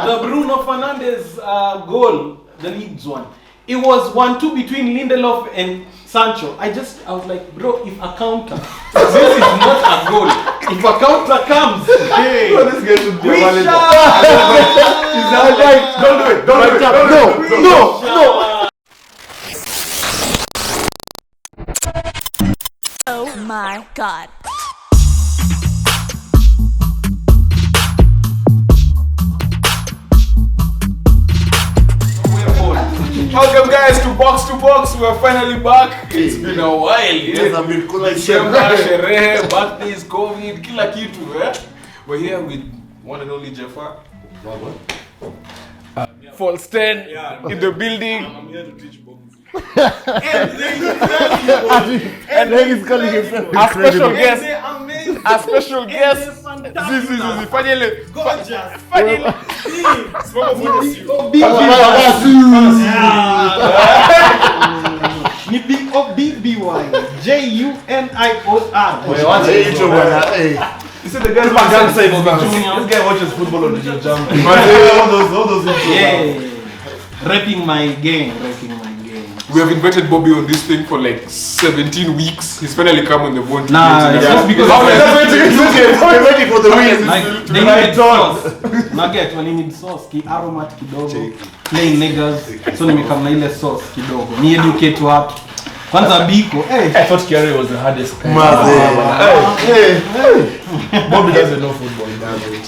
The Bruno Fernandes goal, the Leeds one. It was 1-2 between Lindelof and Sancho. I was like, bro, if a counter, this is not a goal. If a counter comes, hey, this guy should be a manager. Don't do it. No. Oh my God. Welcome guys to Box. We're finally back. It's been a while. Yes, I've been cool like sherehe, birthdays, COVID, kila kitu, eh? We're here with one and only Jeffa. False 10 in the building. I'm here to teach box. And then he's calling himself A special guest. Finally. Gorgeous. BBY JUNIOR. You said the guy this guy watches football on the jump. All those Rapping my game. We have invited Bobby on this thing for like 17 weeks. He's finally come on the phone. Nah, it's just because We're waiting for the win. like they need sauce. Nugget when you need sauce, ki aromat kidogo. Plain niggas. So nimekam na ile sauce kidogo. Ni educate watu. Kwanza biko. I thought Kerry was the hardest guy. Bobby doesn't know football. He doesn't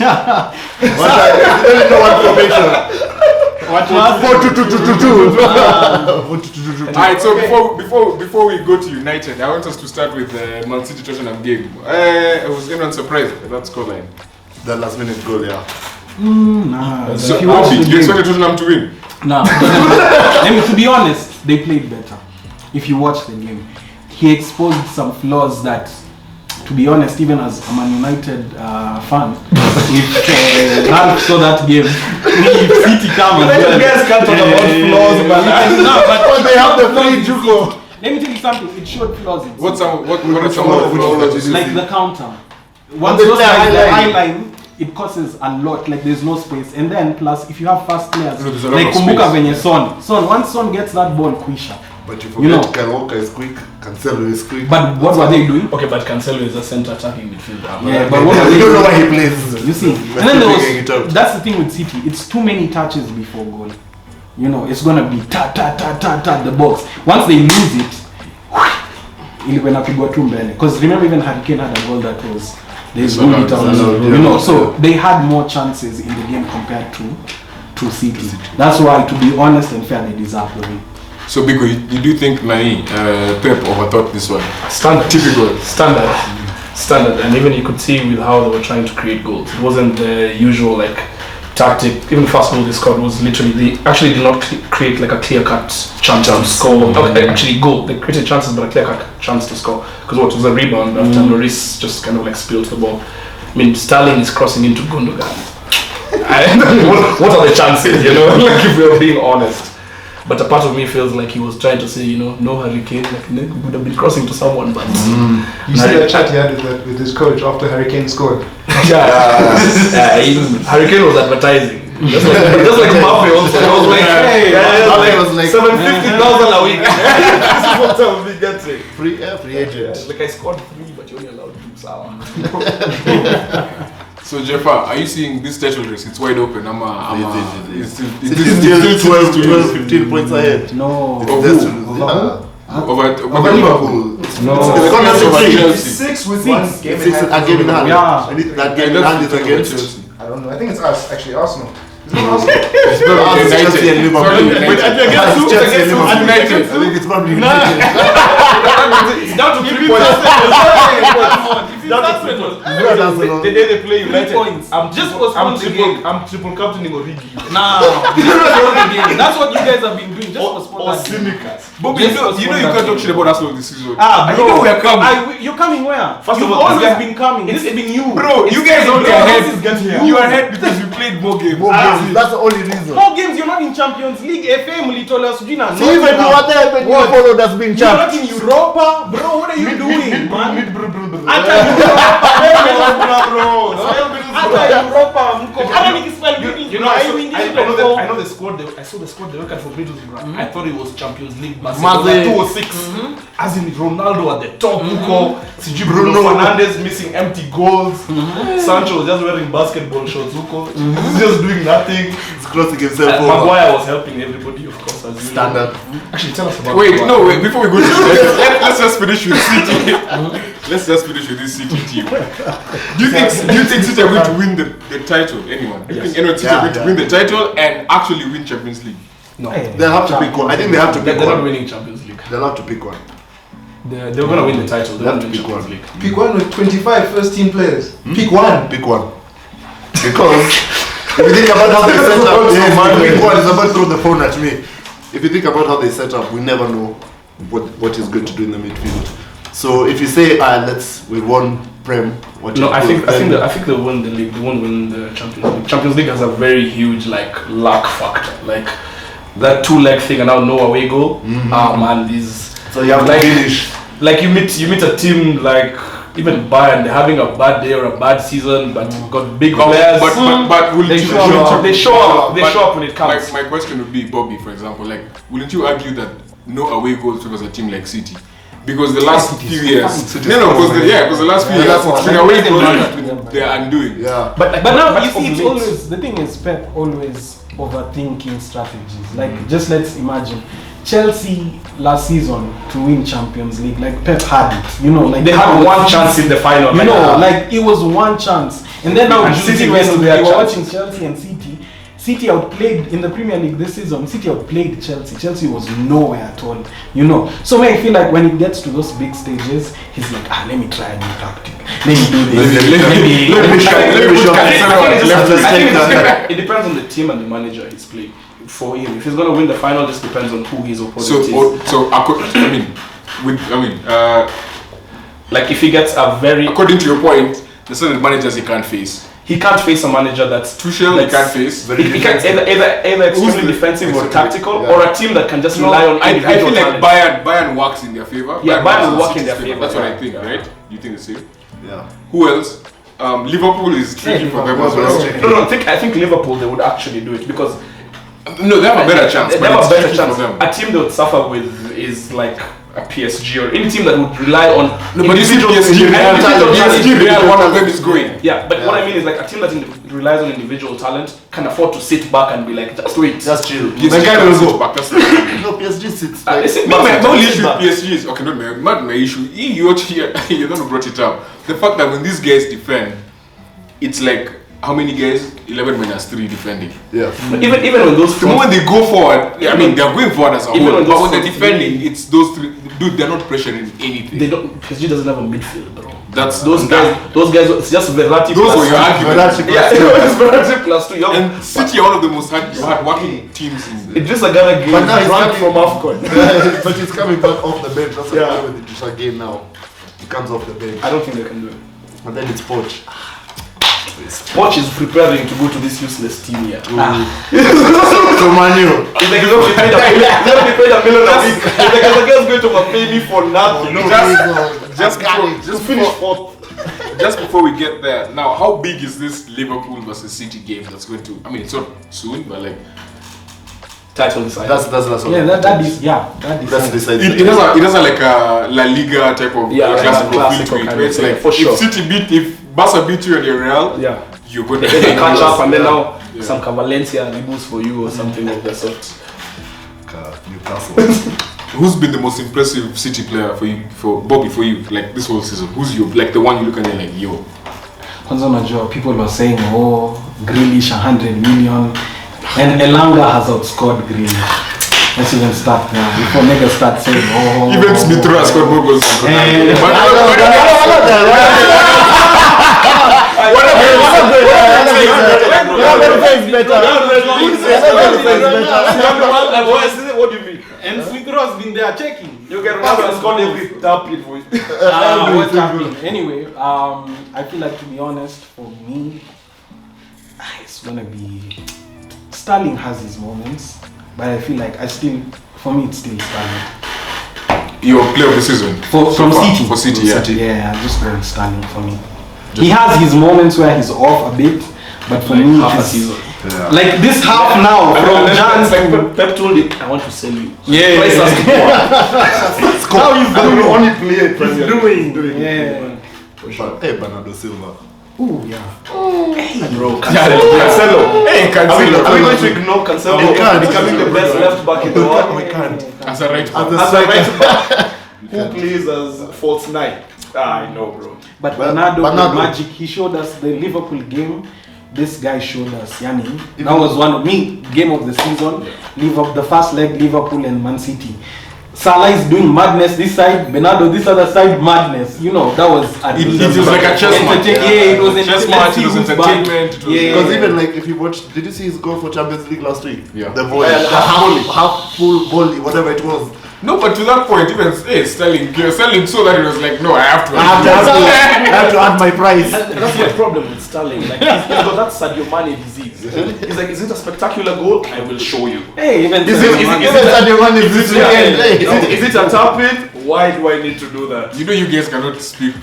know what formation. Alright, so before we go to United, I want us to start with the Man City Tottenham game. I was even surprised at that scoreline. The last minute goal, yeah. Nah. So you expected Tottenham to win? No. To be honest, they played better. If you watch the game, he exposed some flaws that, to be honest, even as a Man United fan, if Ralf saw that game, if City come as well. guys can't talk about flaws, man. But They have the free Juko. let me tell you something. It showed flaws. What are some of the flaws that you see? Like the counter. Once those guys the high line, it causes a lot. Like there's no space, and then plus if you have fast players, there's a lot like of Kumbuka space. venye Son. Once Son gets that ball, Quisha. But you You know. forget Kyle Walker is quick, Cancelo is quick. But what were they doing? Okay, but Cancelo is a center attacking midfielder. Yeah, but what were You they don't know doing? why he plays. You see, and then that's the thing with City. It's too many touches before goal. You know, it's gonna be ta the box. Once they lose it, ilikuwa inapigwa tu mbele. Because remember, even Hurricane had a goal that was there's good it out. You know, so they had more chances in the game compared to City. That's why, to be honest and fair, they deserve the win. So Biko, you do think Pep overthought this one? Standard, and even you could see with how they were trying to create goals. It wasn't the usual like tactic. Even the first goal they scored was literally they actually did not create like a clear-cut chance to score. Okay, actually goal. They created chances, but a clear-cut chance to score. Because what was a rebound after Lloris just kind of like spilled the ball. I mean, Sterling is crossing into Gundogan. What are the chances? You know, like if we're being honest. But a part of me feels like he was trying to say, you know, no Hurricane, like he would have been crossing to someone, but You see that chat he had with his coach after Hurricane scored? Hurricane was advertising. Just like Mbappe also. I was like, hey, was like 750,000 a week. This is what I will be getting. Free agent. Like I scored 3, but you only allowed 2 sour. So Jeffa, are you seeing this title race? It's wide open. It's still 12-15 points ahead. No. Over Liverpool. No. It's gonna be Chelsea. 6 with 1 game in hand. A game in hand. Yeah. That game in hand is against Chelsea. I don't know. I think it's us, actually, Arsenal. It's not Arsenal. It's probably Chelsea and Liverpool. Wait, It's Chelsea and Liverpool. United. I think it's probably United. It's down to 3 points. The day they play United, I'm triple captaining Origi. That's what you guys have been doing. Just postpone that game. Bobby, you know you can't talk shit about Arsenal this season. Bro, we are coming. You're coming where? First You've of all, always been coming. It's been you. Bro, you guys don't get ahead. You are ahead because you played more games. That's the only reason. More games, you're not in Champions League. FM, Litola, Sujina. See, even you are there, but you followed us being You're not champions. in Europa. Bro, what are you doing, man? Hata Europa, mko. Hata nikispell know, I know the squad. I saw the squad they worked for Middlesbrough. I thought it was Champions League. Barcelona 206. As in Ronaldo at the top. Bruno Fernandes missing empty goals. Sancho was just wearing basketball shorts. He's just doing nothing. He's crossing himself over. Maguire was helping everybody, of course, as Standard. Actually, tell us about. Wait, before we go to let's just finish with City. Let's just finish with this City team. Do you think City are going to win the title? Anyone? Do you think anyone City are going to win the title and actually win Champions League? No. They'll have to pick one. I think they have to pick They're one. not winning Champions League. They'll have to pick one. They're going to win the title. They have to pick one. Pick one with 25 first team players. Pick one. Pick one. Because if you think about how they set up, pick one is about to throw the phone at me. If you think about how they set up, we never know what he's going to do in the midfield. So if you say, we won Prem. I think they'll win the league. They won't win the Champions League. Champions League has a very huge luck factor. Like that 2-leg thing and now no away goal. Man, these. So you have to finish. Like you meet a team like even Bayern, they're having a bad day or a bad season, but got big players. But will they show up when it counts. My question would be, Bobby, for example, wouldn't you argue that no away goals towards a team like City? Because the last few years, because the last few years, it's been away goals they're undoing. Yeah. But now you see, it's always the thing is Pep always overthinking strategies. Just let's imagine Chelsea last season to win Champions League. Pep had it, they had one chance in the final. It was one chance, and then now City when we were watching Chelsea and City outplayed in the Premier League this season. City outplayed Chelsea. Chelsea was nowhere at all, So I feel like when it gets to those big stages, he's like, let me try a new tactic. Let me do this. It depends on the team and the manager he's playing. For him, if he's gonna win the final, just depends on who his opponent is. If he gets according to your point, the certain managers he can't face. He can't face a manager that's Tuchel. He can't face. He can either extremely defensive or tactical, or a team that can just rely on individual talent. I feel like Bayern works in their favor. Yeah, Bayern will work in their favor. That's what I think, right? You think the same? Yeah. Who else? Liverpool is tricky for them as well. No, I think Liverpool they would actually do it because they have a better chance. They have a better chance. A team they would suffer with is like a PSG or any team that would rely on. No, but you see PSG, Real, one of them is going. Yeah, but what I mean is a team that relies on individual talent can afford to sit back and be like, just wait, just chill. The guy will go back. No, PSG sits. My only issue with PSG is not my issue. You're the one who brought it up. The fact that when these guys defend, it's like how many guys? 11 minus 3 defending. Yeah. But even when those the moment they go forward, they're going forward as a whole. But when they're defending, it's those three. Dude, they're not pressuring anything. They don't. PSG doesn't have a midfield, bro. That's those guys. It's just Verratti. Those were your arguments. It's Verratti plus 2. And City are one of the most hard-working teams in the. It's just a Ghana game. But now he's back from AFCON. But he's coming back off the bench. That's why with the Joshy game now. He comes off the bench. I don't think they can do it. And then it's Poch. Poch is preparing to go to this useless team here. So Manu. It's like he's going to be paid $1 million a week. It's like the guy's going to pay me for nothing. Just before we get there, now how big is this Liverpool versus City game that's going to? It's not soon, but title decided. That's That's decided. It has like a La Liga type of classical feel to it. Where it's like if Barca beat you and you're Real, you're going to catch up, and then now some Valencia Libus for you or something of the sort. Newcastle. Who's been the most impressive City player for you, for Bobby, for you, this whole season? Who's the one you look at and yo? People were saying, Grealish 100 million, and Elanga has outscored Grealish. Let's even start there before niggas start saying, Even Smith Rowe has scored more goals than What do you mean? And Smith Rowe has been there checking. You get Ronaldo has scored every tap it for you. What's happening? Anyway, I feel like, to be honest, for me, it's gonna be Sterling has his moments, but I feel like for me it's still Sterling. Your player of the season from City. For City, yeah. I'm just going Sterling for me. He has his moments where he's off a bit, but for me, Yeah. Like this half now from Jan It's like Pep told him, I want to sell you. Yeah. Price has to go up. How he's And we doing. only play it. He's doing. Yeah. But, hey, Bernardo Silva. Ooh, yeah. Bro, Cancelo. Hey, Are we Cancelo. going to ignore Cancelo We can't. becoming the best left back in the world? We can't. As a right back. As a right back, who plays as false nine? I know, bro. But Well, Bernardo, Bernardo. the magic, he showed us the Liverpool game. This guy showed us, Yani. That was one of me game of the season. Liverpool, the first leg, Liverpool and Man City. Salah is doing madness this side, Bernardo this other side, madness. You know, that was It was like a chess match. Yeah, it was a Chess match, it was entertainment. It was- Yeah. Because even like if you watched, did you see his goal for Champions League last week? Yeah. The volley, Yeah, half full volley, whatever it was. No, but to that point, even Sterling so that it was like, no, I have to. I have to add my price. And that's my problem with Sterling. Like, he's got that Sadio Mane disease. He's like, is it a spectacular goal? I will show you. Hey, even Is Sadio it- Mane- Even Sadio Mane this weekend. Hey. Is it a tap in? Why do I need to do that? You know, you guys cannot speak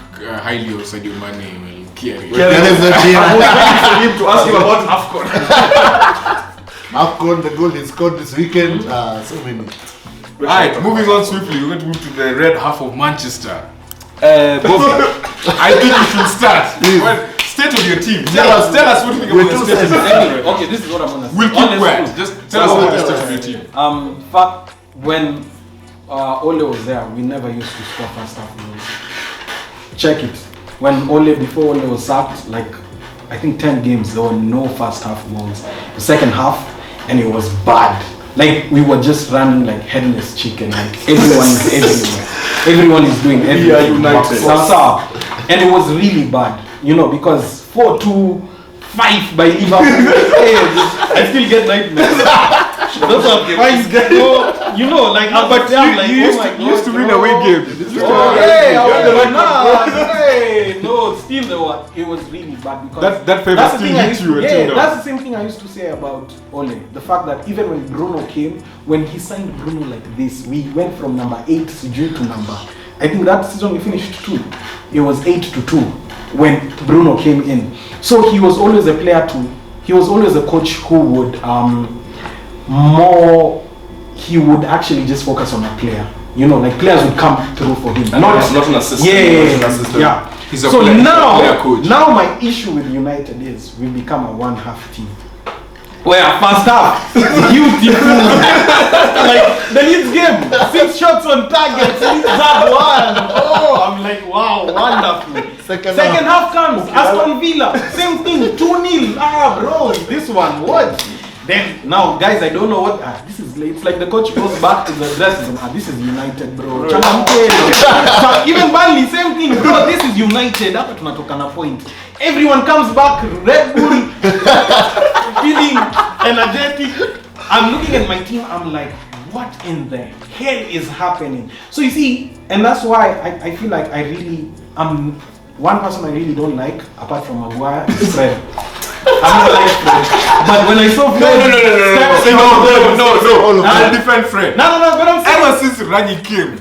highly of Sadio Mane. Well, Kiari. There is a team. I was waiting for him to ask you about AFCON. AFCON, the goal he scored this weekend. So many. Alright, moving on swiftly, we're going to move to the red half of Manchester. Bobby. I think you should start. Please. Well, state of your team. Tell us what you think We're about the too state of your Anyway, team. okay, this is what I'm gonna say. We'll keep Honest quiet. truth. Just tell us about the state of your team. Fact, when Ole was there, we never used to score first half goals. Check it. When before Ole was sacked, like I think 10 games, there were no first half goals. The second half, and it was bad. Like we were just running like headless chicken. Like everyone is everywhere. Everyone is doing everything. We are united. Sasa. And it was really bad, you know, because 4-2-5 by Liverpool. Hey, I still get nightmares. Those are five guys. You know, like But you used to win away games. Oh, hey, no, still it was really bad because That favor that's the still thing I hit used you to, until now. that's the same thing I used to say about Ole. The fact that even when Bruno came, when he signed Bruno like this, we went from number 8 to number. I think that season we finished 2. It was 8-2 when Bruno came in. So he was always a player he was always a coach who would he would actually just focus on a player. You know, like players would come through for him. Not an assistant. Yeah. He's a So player now coach. my issue with United is we become a one-half team. Where first half, you team like the Leeds game, 6 shots on target, Leeds have 1. Oh, I'm like, wow, wonderful. Second half comes, Aston Villa, same thing, 2-0. Bro, this one, what? Then now, guys, I don't know what. This is it's like the coach goes back to the dressing room. This is United, bro. Even Burnley, same thing, bro. This is United. Hapa tunatoka na point. Everyone comes back, Red Bull, feeling energetic. I'm looking at my team. I'm like, what in the hell is happening? So you see, and that's why I feel like I really one person I really don't like apart from Maguire is Fred. I'm not like Fred. But when I saw Fred, no. I'll defend Fred. No, but I'm saying Ever since Rangnick came,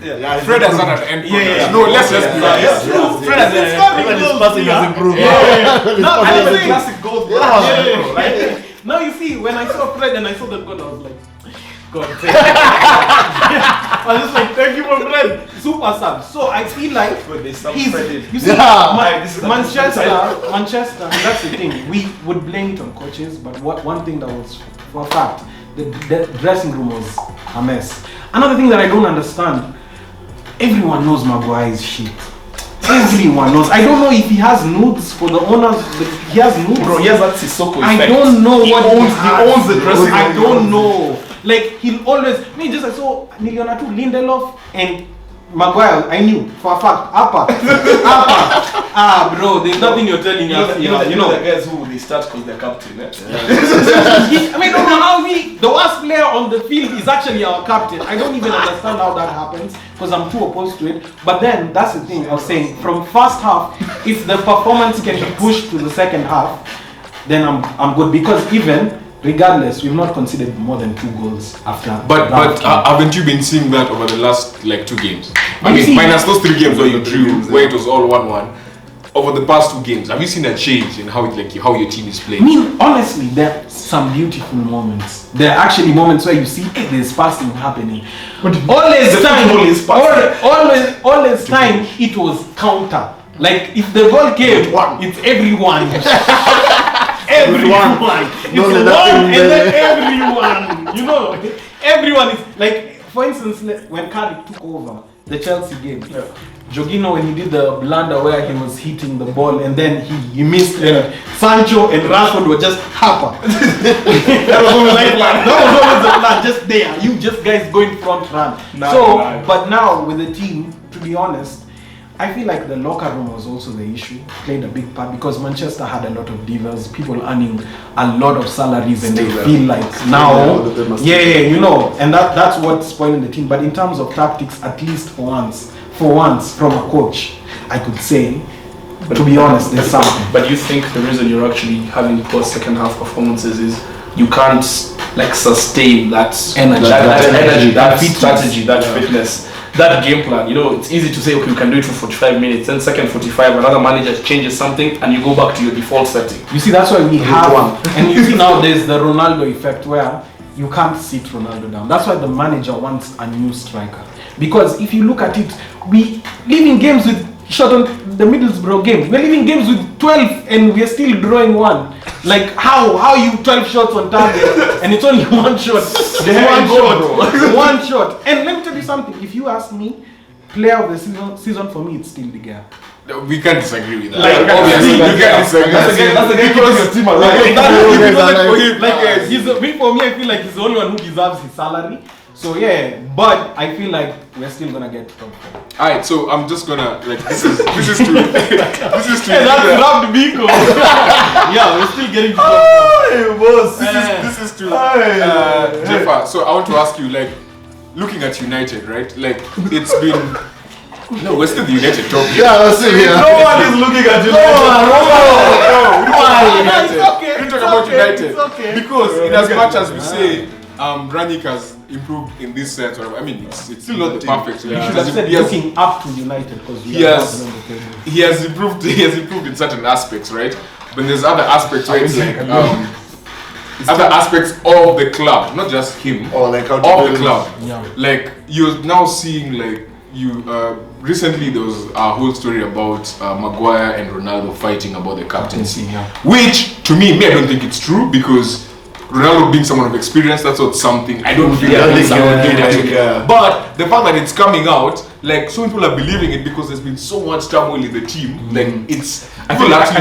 Fred has had an end. Yeah. No, let's just be honest. Fred has been scoring goals. passing has improved. No, I'm saying Classic goals. now you see, when I saw Fred and I saw the goal, I was like, God, thank you. I was just like, thank you for Fred. Super sub. So I feel like you see, Manchester, that's the thing. We would blame it on coaches, but one thing that was for a fact, the dressing room was a mess. Another thing that I don't understand, everyone knows Maguire is shit. Everyone knows. I don't know if he has nudes for the owners. He has nudes. Bro, he has that Sissoko effect. I don't know what he owns the dressing room. I don't know. Like he'll always. I saw Niliona too, Lindelof and Maguire. I knew for a fact. Upper. Bro, there's nothing you're telling us. You know the guys who they start because they're captain. I don't know how the worst player on the field is actually our captain. I don't even understand how that happens because I'm too opposed to it. But then that's the thing I was saying. From first half, if the performance can be pushed to the second half, then I'm good because even. Regardless, we've not conceded more than 2 goals after. But haven't you been seeing that over the last 2 games? I mean, see, minus those 3 games where you drew, where it was all 1-1. over the past 2 games, have you seen a change in how your team is I playing? mean, honestly, there are some beautiful moments. There are actually moments where you see there's passing happening. But always time it was counter. Like if the ball came, it's everyone. Everyone. It's one and then everyone. You know, everyone is like, for instance, when Cardiff took over the Chelsea game, Jorginho, when he did the blunder where he was hitting the ball and then he missed, and Sancho and Rashford were just happer. That was always like that was always the plan, just there. You just guys going front run. But now with the team, to be honest, I feel like the locker room was also the issue, played a big part because Manchester had a lot of divas, people earning a lot of salaries, and they feel like now, you know, and that's what's spoiling the team. But in terms of tactics, at least for once, from a coach, I could say, to be honest, there's something. But you think the reason you're actually having poor second half performances is you can't like sustain that energy, that strategy, that fitness, that game plan. You know, it's easy to say, okay, we can do it for 45 minutes, then second 45, another manager changes something and you go back to your default setting. You see, that's why we have one. And you see now there's the Ronaldo effect where you can't sit Ronaldo down. That's why the manager wants a new striker. Because if you look at it, we live in games with shot on the Middlesbrough game. We're living games with 12 and we're still drawing 1. Like how you 12 shots on target and it's only 1 shot. One shot. And let me tell you something. If you ask me, player of the season for me, it's still De Gea. We can't disagree with that. Like, obviously, you can't disagree. That's the guy because your team are right. For me, I feel like he's the only one who deserves his salary. So yeah, but I feel like we're still gonna get top 4. Alright, so I'm just gonna this is to Hey, that's Ralf Rangnick. Yeah, we're still getting top 4. This is to Jeffa. So I want to ask you, like, looking at United, right? Like, it's been. No, we're still the United top. Yeah, we're still here. No one is looking at you. No, it's okay. We talk about United. It's okay. Because in as much as we say Rangnick has improved in this sense, I mean, it's still not the perfect solution. Looking up to United because he has improved in certain aspects, right? But there's other aspects where it's like other aspects of the club, not just him, or like of the club. Yeah. Like you're now seeing like recently there was a whole story about Maguire and Ronaldo fighting about the captaincy, which to me I don't think it's true because Ronaldo being someone of experience, that's not something I don't feel But the fact that it's coming out, like so people are believing it because there's been so much turmoil in the team. Like it's I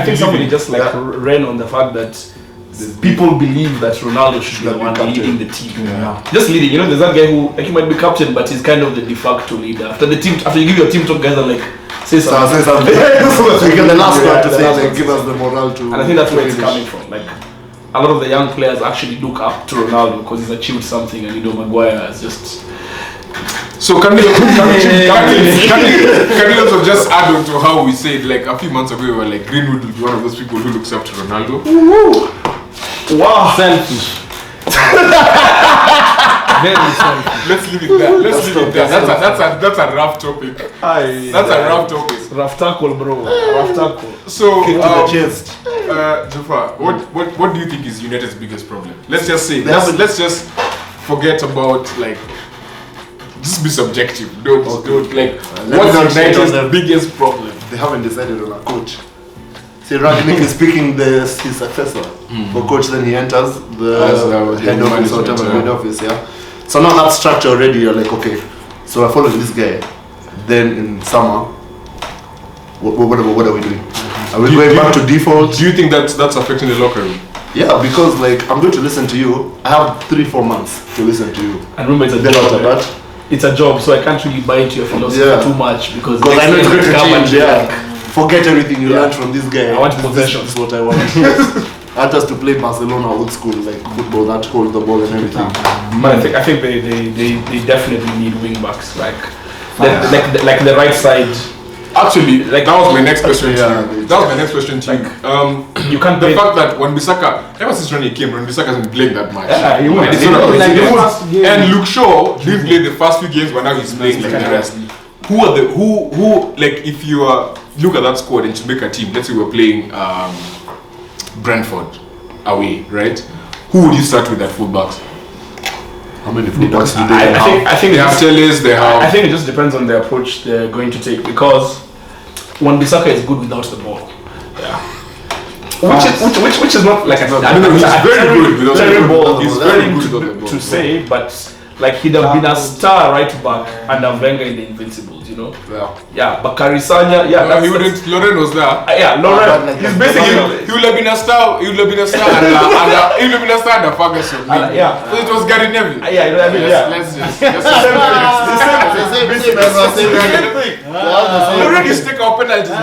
think somebody just like ran on the fact that people believe that Ronaldo should be the one leading the team. Just leading, you know, there's that guy who like he might be captain, but he's kind of the de facto leader. After you give your team talk, guys are like say something. The last one to say like give us the morale to. And I think that's where it's coming from. Like a lot of the young players actually look up to Ronaldo because he's achieved something, and Maguire is just. So can we also just add on to how we said like a few months ago we were like Greenwood will be one of those people who looks up to Ronaldo. Wow, selfish. Very selfish. Let's leave it there. That's a rough topic. That's a rough topic. Rough tackle, bro. Rough tackle. So kick to the chest. Jafar, what do you think is United's biggest problem? Let's just say let's just forget about like just be subjective. Don't like what's United's biggest problem? They haven't decided on a coach. See, Rangnick is picking his successor for coach, then he enters the head office or whatever, head office, So now that structure already, you're like, okay, so I follow this guy. Then in summer, what are we doing? Are we going back to default? Do you think that's affecting the locker room? Yeah, because like I'm going to listen to you. I have 3-4 months to listen to you. And remember, it's a job. It's a job, so I can't really buy into your philosophy too much because I know it's going to change. Forget everything you learned from this guy. I want possession. This is what I want. I want us to play Barcelona old school, like football, that hold the ball and everything. But I think they definitely need wing backs, like the right side. Actually, like that was my next question to you. That was my next question to you. You can't. The fact that when Bissaka, ever since Rangnick came, Bissaka hasn't played that much. And Luke Shaw didn't play the first few games, but now he's playing like the rest. Who like if you are look at that squad and to make a team, let's say we're playing Brentford away, right? Who would you start with at fullbacks? How many fullbacks do they I have? think They have Tellez, they have. I think it just depends on the approach they're going to take, because Wan-Bissaka is good without the ball. Yeah. Which is not like he's very good without the ball. He's very good to say, but like he'd have been a star right back under Wenger in the Invincibles, you know. Yeah, but Karisanya, he wouldn't. Lauren was there. Lauren. He's basically. He would have been a star. He would have been a star. Under Ferguson. So it was Gary Neville. You know what I mean? Let's just. Lauren used to take our penalties.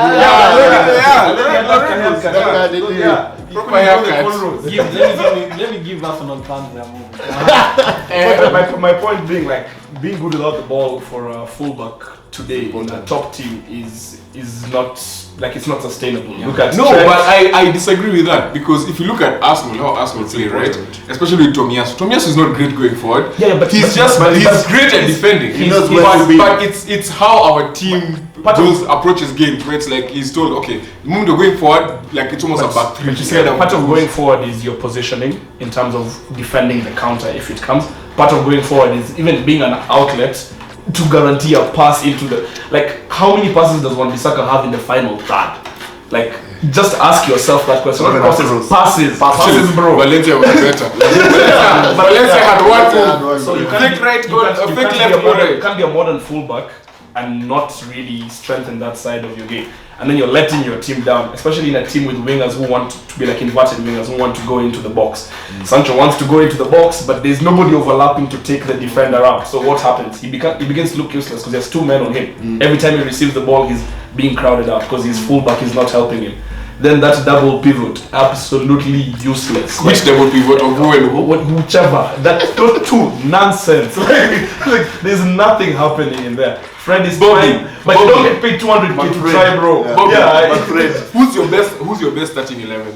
Proper haircut. Let me give Arsenal fans their moment. My point being, like, being good without the ball for a fullback today in a top team is not, like, it's not sustainable. Look at but I disagree with that, because if you look at Arsenal, how Arsenal play, right? Especially with Tomiyasu. Tomiyasu is not great going forward. Yeah, but he's great at defending. But it's how our team approaches games, where it's like he's told, okay, the moment you're going forward, like it's almost a back three. But you see, part of going forward is your positioning in terms of defending the counter if it comes. Part of going forward is even being an outlet to guarantee a pass into the, like, how many passes does Wan-Bissaka have in the final third? Like, just ask yourself that question. Passes, bro. Valencia was better. Valencia had one. So you can't you can't be a modern fullback and not really strengthen that side of your game. And then you're letting your team down, especially in a team with wingers who want to be like inverted wingers who want to go into the box. Sancho wants to go into the box, but there's nobody overlapping to take the defender out. So what happens? He begins to look useless because there's two men on him. Every time he receives the ball, he's being crowded out because his fullback is not helping him. Then that double pivot, absolutely useless. Which double pivot of who and who? Whichever. Those two, nonsense. like, there's nothing happening in there. Fred is fine, but you don't get paid 200k to try, bro. But Fred, who's your best starting 11?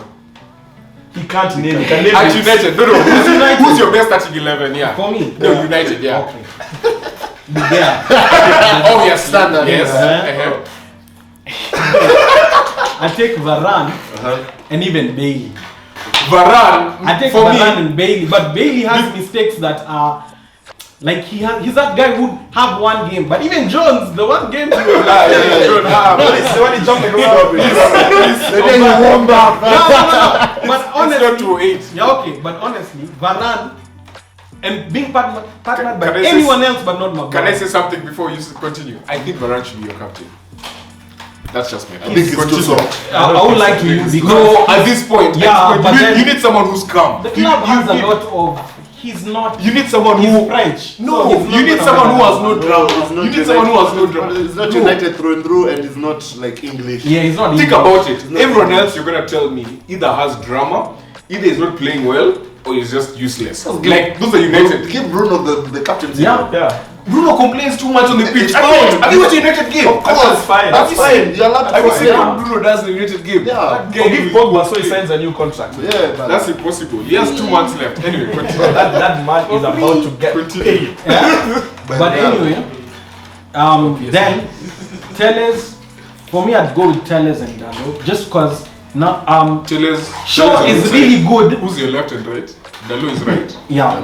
He can't name it. At United, no. Who's your best starting 11? Yeah. For me, no, United, yeah. Okay. Yeah. Oh, yes, standard. Yes. I take Varane and even Bailey. Varane. I take for Varane me, and Bailey, but Bailey has mistakes that are. Like he's that guy who have one game, but even Jones, the one game he was like, the one he jumped the ground. Then you warm up. No. But honestly, okay. But honestly, Varane and being partnered by anyone else, but not Maguire. Can I say something before you continue? I think Varane should be your captain. That's just me. I think it's too soft. I would like to use because no, at this point, but you need someone who's calm. The club has a lot of. He's not. You need someone who French. No, so you need someone who has no drama. You need someone who has no drama. It's not United through and through, and it's not like English. Yeah, he's not. Think about it. Everyone else, you're gonna tell me, either has drama, either is not playing well, or is just useless. Like those are United. Give Bruno the captaincy. Yeah. Bruno complains too much on the pitch. Have you watched the United game? Of course, that's fine. That's fine. You're allowed to. Have you seen what Bruno does in the United game? Yeah. Give Pogba so he signs a new contract. Yeah, but that's impossible. He has 2 months left. Anyway, continue. that man is about to get paid. Yeah. But anyway, then Tellez. For me, I'd go with Tellez and Dalo, just because Tellez. Shaw is really good. Who's your left and right? Dalo is right. Yeah.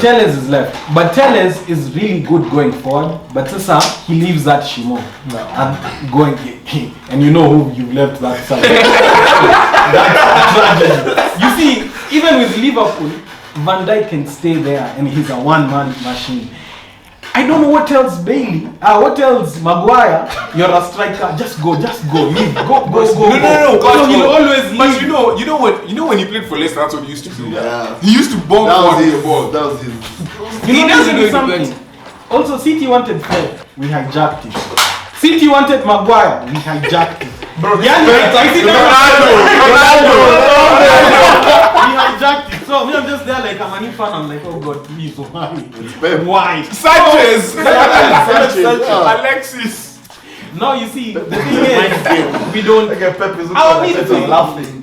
Tellez is left. But Tellez is really good going forward. But Sasa, he leaves that Shimo. And going and you know who you left that side. You see, even with Liverpool, Van Dijk can stay there and he's a one-man machine. I don't know what tells Bailey, what tells Maguire, you're a striker, just go, leave, go. No. So he'll always leave. But you know when he played for Leicester, that's what he used to do. Yeah. He used to bomb forward the ball. That was his. He doesn't do something. Also, City wanted Fred, we hijacked it. City wanted Maguire, we hijacked it. Bro, Ronaldo. We hijacked it. So I'm just there like I'm a new fan. I'm like, oh God, please, why? Sanchez. Alexis. No, you see, the thing is, we don't.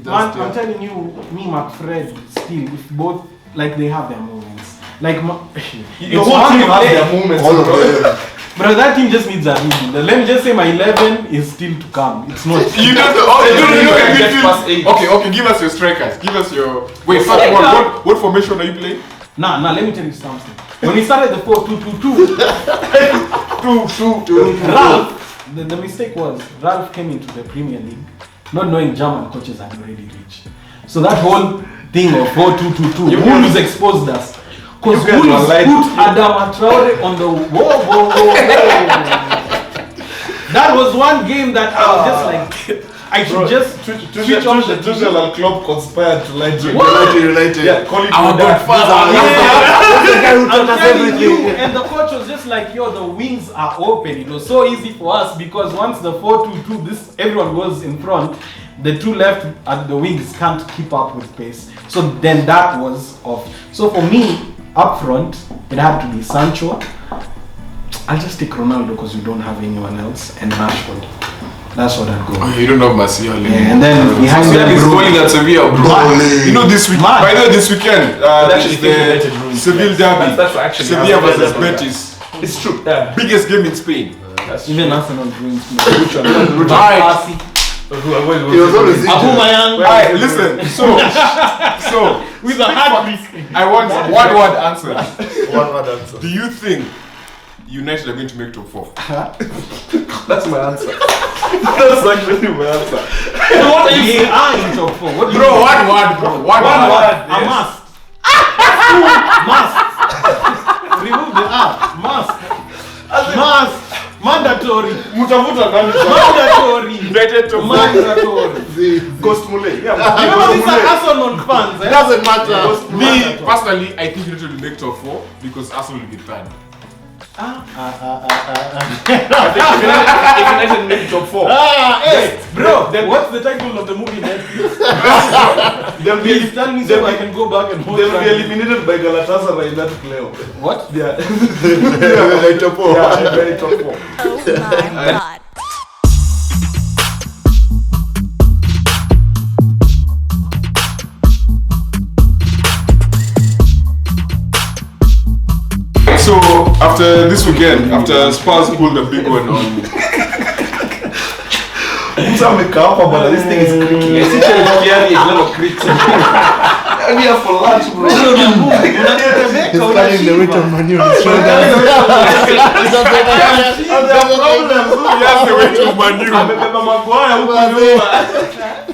I'm telling you, me, McFred, still, if both like they have their moments. Like your whole team has their moments. All of them. Bro, that team just needs a reason. Let me just say my 11 is still to come. It's not. You don't know. Oh, you don't know. Okay. Give us your strikers. Give us your. Wait, first one. What formation are you playing? Nah. Let me tell you something. When we started the 4-2-2-2, Ralf, the mistake was Ralf came into the Premier League not knowing German coaches had already reached. So that whole thing of 4-2-2-2, Wolves exposed us. Because Wolves put Adama Traore on the whoa. That was one game that I was just like, I should just switch on the Tuchel and Klopp conspired to lie to United. Yeah, call it Our godfather. I'm telling you, and the coach was just like, yo, the wings are open. It was so easy for us because once the 4-2-2, everyone goes in front, the two left at the wings can't keep up with pace. So then that was off. So for me, up front, it had to be Sancho. I'll just take Ronaldo because we don't have anyone else, and Rashford. That's what I'd go. Oh, you don't know Martial. And then behind that, he's going at Sevilla, bro. You know this week. Mad. By the way, this weekend, actually the Seville derby. That's actually Sevilla versus Betis. It's true. Yeah. Biggest game in Spain. even Arsenal doing Which one? Alright. He was always injured. Alright, listen. So With a hard I want one word answer. One word answer. Do you think United are going to make top 4? That's my answer. That's actually my answer. What are you in top 4? What Bro, one word, bro. One word. A must. Must. Remove the R. Must. Must. Mandatory. Mandatory. United top 4. Mandatory. Ghost Mule. You know these are Arsenal fans. It doesn't matter. Me, personally, I think United will make top 4 because Arsenal will be third. If United make top 4. Hey, bro, then what's the title of the movie Netflix? They'll Please tell me so I can go back and watch They'll be that. eliminated by Galatasaray in that playoff. What? Yeah. Like top 4. Yeah, very top 4. Oh my god. So after this weekend, after Spurs pulled a big one on But this thing is creaking. I see Chelsea a little creaks. I'm here for lunch, bro. He's carrying the weight of Manu on his shoulders. he has the way to Manu.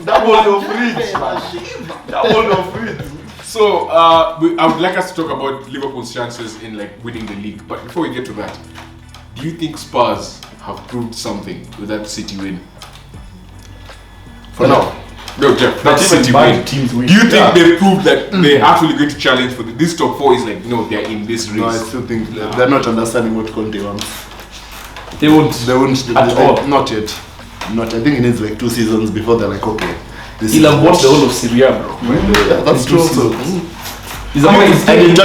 Double your fridge. Double your fridge. So I would like us to talk about Liverpool's chances in like winning the league. But before we get to that, do you think Spurs have proved something with that City win? For now. No, Jeff, that City win. Do you think they proved that they're actually going to challenge for this top 4? Is like, no, they're in this race. No, I still think they're not understanding what Conte wants. They won't. They won't. At all. Not yet. Not. I think it needs like 2 seasons before they're like, okay. He'll have watched the whole of Syria, bro. Yeah, that's true also. He's about to sign He's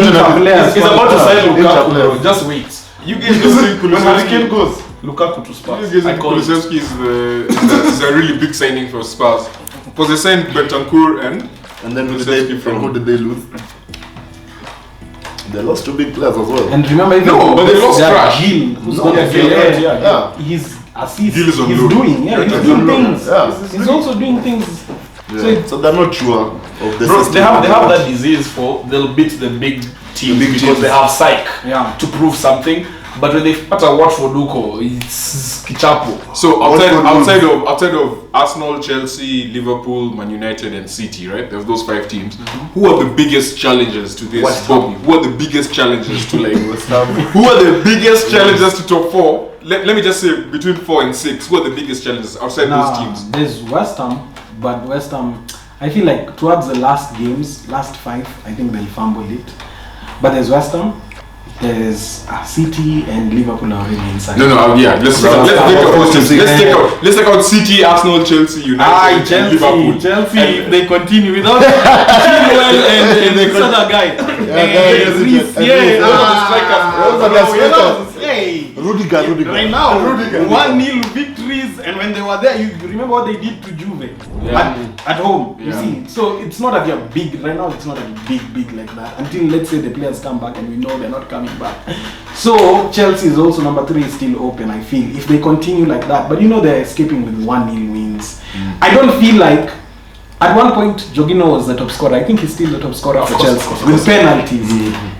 about to sign Lukaku, bro. Just wait. You guys don't think When Hurricane goes, Lukaku to Spurs. You guys I think call it. Kulusevski is a really big signing for Spurs? Because they signed Bentancur and then who did they lose? They lost 2 big players as well. And remember, even but they lost Trash. Gil, who's No, got yeah, Gil, yeah. He's assist. Gil is on He's loan. doing, he's doing things. Yeah. He's also doing things. Yeah. So they're not sure of the Bro, system. they have that disease for they'll beat the big teams because teams. they have psych Yeah. to prove something. But when they start to watch for Duko, it's Kichapo. So outside of Arsenal, Chelsea, Liverpool, Man United, and City, right? There's those 5 teams. Who are the biggest challengers to this? West Ham. Bobby? Who are the biggest challengers to like? Who are the biggest challengers to top 4? Let me just say between 4 and 6. Who are the biggest challengers outside those teams? There's West Ham, but West Ham, I feel like towards the last 5, I think they'll fumble it. But there's West Ham, there's City, and Liverpool are already inside. No, yeah. Let's take out City, Arsenal, Chelsea, United, and Liverpool. Chelsea, if they continue without Chilwell and this other guy. Hey, Rudiger. right now, 1-0 victories penalties, and when they were there, you remember what they did to Juve at home. You see, so it's not that they're big right now. It's not a big like that until let's say the players come back, and we know they're not coming back. So Chelsea is also number 3 is still open. I feel if they continue like that, but you know they're escaping with 1-0 wins. I don't feel like. At one point, Jorginho was the top scorer. I think he's still the top scorer for Chelsea with penalties.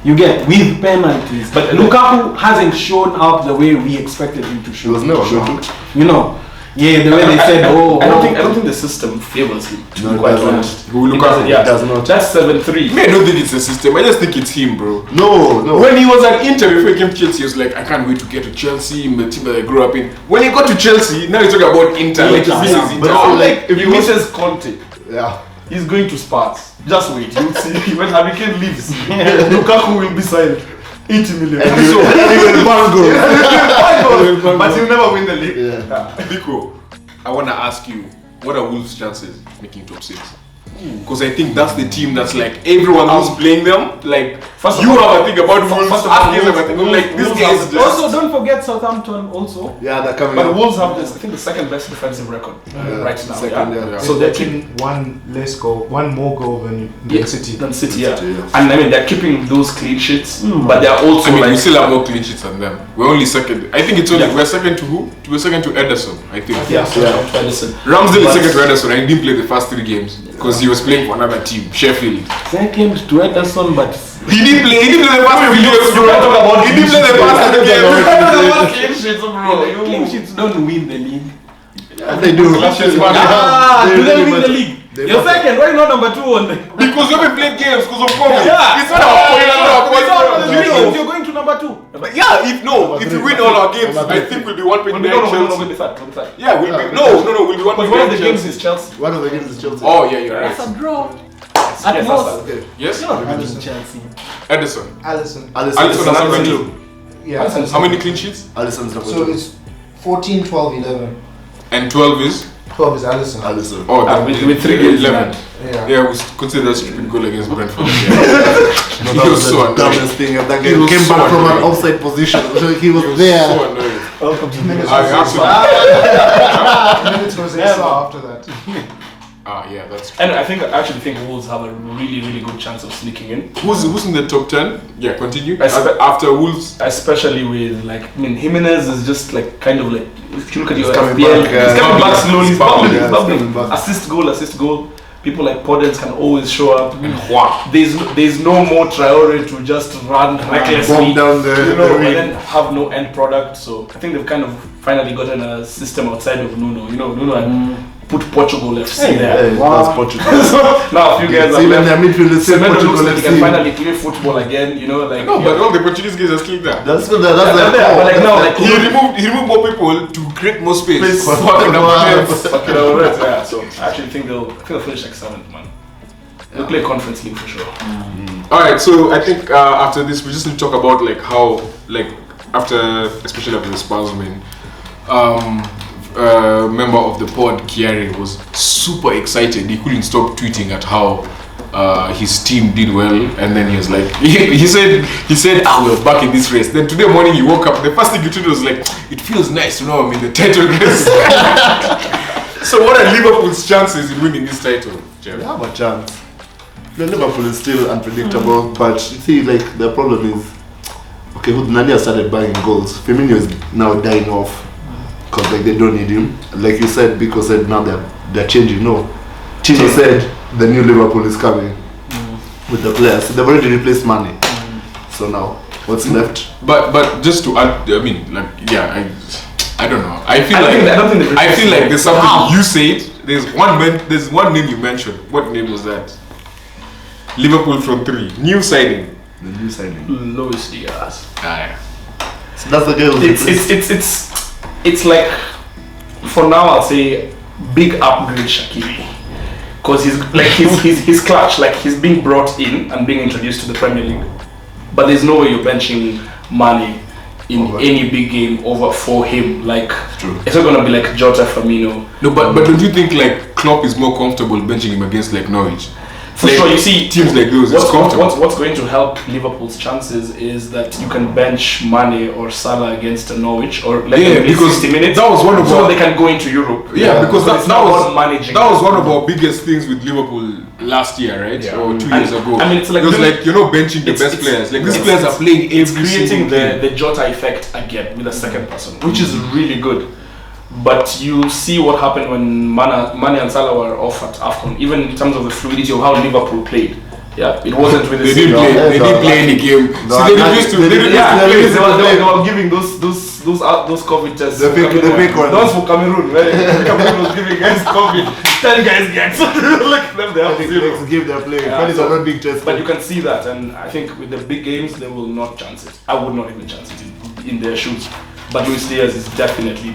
You get with penalties, but Lukaku hasn't shown up the way we expected him to show. He was never good. You know, the way they said, I don't think the system favors him. To No, be it quite doesn't. honest. Who Lukaku? Yeah, It does not. That's 7-3. I don't think it's the system. I just think it's him, bro. No. When he was at Inter before he came to Chelsea, he was like, I can't wait to get to Chelsea, the team that I grew up in. When he got to Chelsea, now he's talking about Inter. Like he misses Inter. But I feel like If he misses Conte, yeah. he's going to Spurs. Just wait, you'll see. When Harry Kane leaves, Lukaku will be signed 80 million. And he will bang goals. But he'll never win the league. Yeah. Biko, I want to ask you, what are Wolves' chances making top 6? Because I think that's the team that's like everyone who's playing them. Like First of you all- have a thing about Wolves. first of all, Ask them Wolves- about it. Like this Wolves guy have is the- just. Also, don't forget Southampton. Also, Yeah, they're coming But up. Wolves have this, I think, the second best defensive record right now. Second, yeah? yeah. So So they're they're keeping keeping one more goal than City. than City, yeah. City, yeah. And I mean, they're keeping those clean sheets, but they're also I mean, like we still have more clean sheets than them. We're only second. I think it's only we're second to who? We're second to Ederson. I think. yeah. Listen, Ramsdale is But- second to Ederson. And he didn't play the first 3 games because he was playing for another team, Sheffield. second to Ederson, but He didn't play the first 3 games, bro. can't talk about He didn't play the first 3 games. clean sheets, bro. clean sheets don't win the league. They do. Do they win the league? You're second. Why not number 2 on the? Because we haven't played games because of COVID. Yeah. It's not our point. It's not our point. If you're going to number 2. Yeah, if we win all our games, I think we'll be 1 point behind No, Chelsea. we'll be third. Yeah, we'll be we'll be 1 point One of the behind games Chelsea. is Chelsea. One of the games is Chelsea. Oh yeah, you're right. That's a draw. Yes, At that's most. Okay. Yes, Chelsea. Edison. Alisson. Alisson has number 2. Yeah. How many clean sheets? Alisson's number So 2. it's 14, 12, 11. And 12 is 12 is Alisson. Alisson. oh that with 3 games. 11. Yeah. Yeah, we consider that stupid goal against Brentford. No, He that was was so the annoying. dumbest thing. And that He guy was came so back from an annoying. offside position. So he was So there. annoying. Welcome to minutes. I actually, Minutes Jose saw after that. yeah, that's true. And I actually think Wolves have a really good chance of sneaking in, Who's in the top 10? Yeah, continue. I spe- After Wolves, especially with Jimenez is just like kind of like if you look at your coming FPL, back, he's coming back slowly, he's bubbling, yeah, he's he's bubbling. coming back. Assist goal. People like Podence can always show up. and Juan. There's no more Traore to just run recklessly, Bomb down the and ring. then have no end product. So I think they've kind of finally gotten a system outside of Nuno. Nuno had put Portugal FC there. Yeah, that's Portugal. So now a few guys So are even left. their midfield is still Semedo looks Portugal like he can FC. finally play football again. No, but all the Portuguese guys are still there. That's the but like now, like He removed more people to create more space. Space for Fucking number Wow. 10. Okay, alright, yeah. So I actually think they'll finish like 7th, man. They'll play Conference League for sure. Alright, so I think after this we just need to talk about like how especially after the Spurs win, member of the pod Kiari was super excited. He couldn't stop tweeting at how his team did well, and then he was like he said we're back in this race. Then today morning he woke up, the first thing he tweeted was like, it feels nice to know I'm in the title race. So what are Liverpool's chances in winning this title, Jeff? They have a chance. Liverpool is still unpredictable, but you see, like the problem is, okay, Nani has started buying goals. Firmino is now dying off because like they don't need him. Like you said, because said now they're changing. No, Tino said the new Liverpool is coming with the players. They've already replaced Mane. So now what's left? But just to add, I mean, like, yeah, I don't know. I feel like there's something you said. There's one name you mentioned. What name was that? Liverpool from 3. New signing. The new signing. Luis Diaz. Yeah. So that's the guy who's It's like, for now I'll say big upgrade Shaqiri, because he's clutch, like he's being brought in and being introduced to the Premier League, but there's no way you're benching Mane in any big game over for him. Like True. It's not gonna be like Jota, Firmino. No, but don't you think like Klopp is more comfortable benching him against like Norwich? For Like, sure, you see teams like those. It's comfortable. what's going to help Liverpool's chances is that you can bench Mane or Salah against Norwich or let them play because 60 minutes. that was one of so our- they can go into Europe. Yeah, because So it's that not was about managing. that was one of our biggest things with Liverpool last year, right? Yeah. Or 2 And, years ago. I mean, it's like it was really- like you're not benching the best players. Like these players are playing It's every creating single game. the Jota effect again with a second person, which is really good. But you see what happened when Mane and Salah were off at AFCON, even in terms of the fluidity of how Liverpool played. Yeah, it wasn't with the They same. didn't play any game. No, See, they refused to. They refused to play. They were giving those COVID tests. The fake ones. Those for Cameroon, right? Cameroon was giving guys COVID. 10 guys get. Look at them, they have zero. Next game they're playing. Yeah, Funny so- they're not big test. But you can see that, and I think with the big games, they will not chance it. I would not even chance it in their shoes. But Luis Diaz is definitely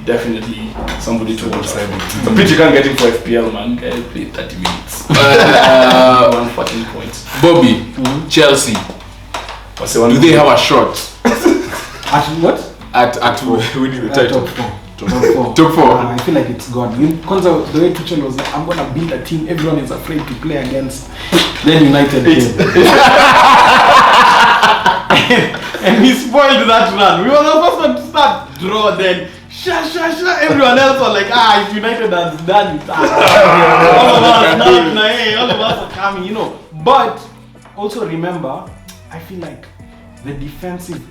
somebody to watch. The pitch you can't get him for FPL, man. Guy played 30 minutes. 114 points. Bobby, Chelsea. What's the one? Do they have a shot At what? at winning the title? Top 4. Top four. I feel like it's gone. Kwanza, the way Tuchel was like, I'm gonna build a team everyone is afraid to play against. Then United came. And he spoiled that run. We were the first one to start draw, then everyone else was like, if United has done it, all of us are coming, you know. But also remember, I feel like the defensive,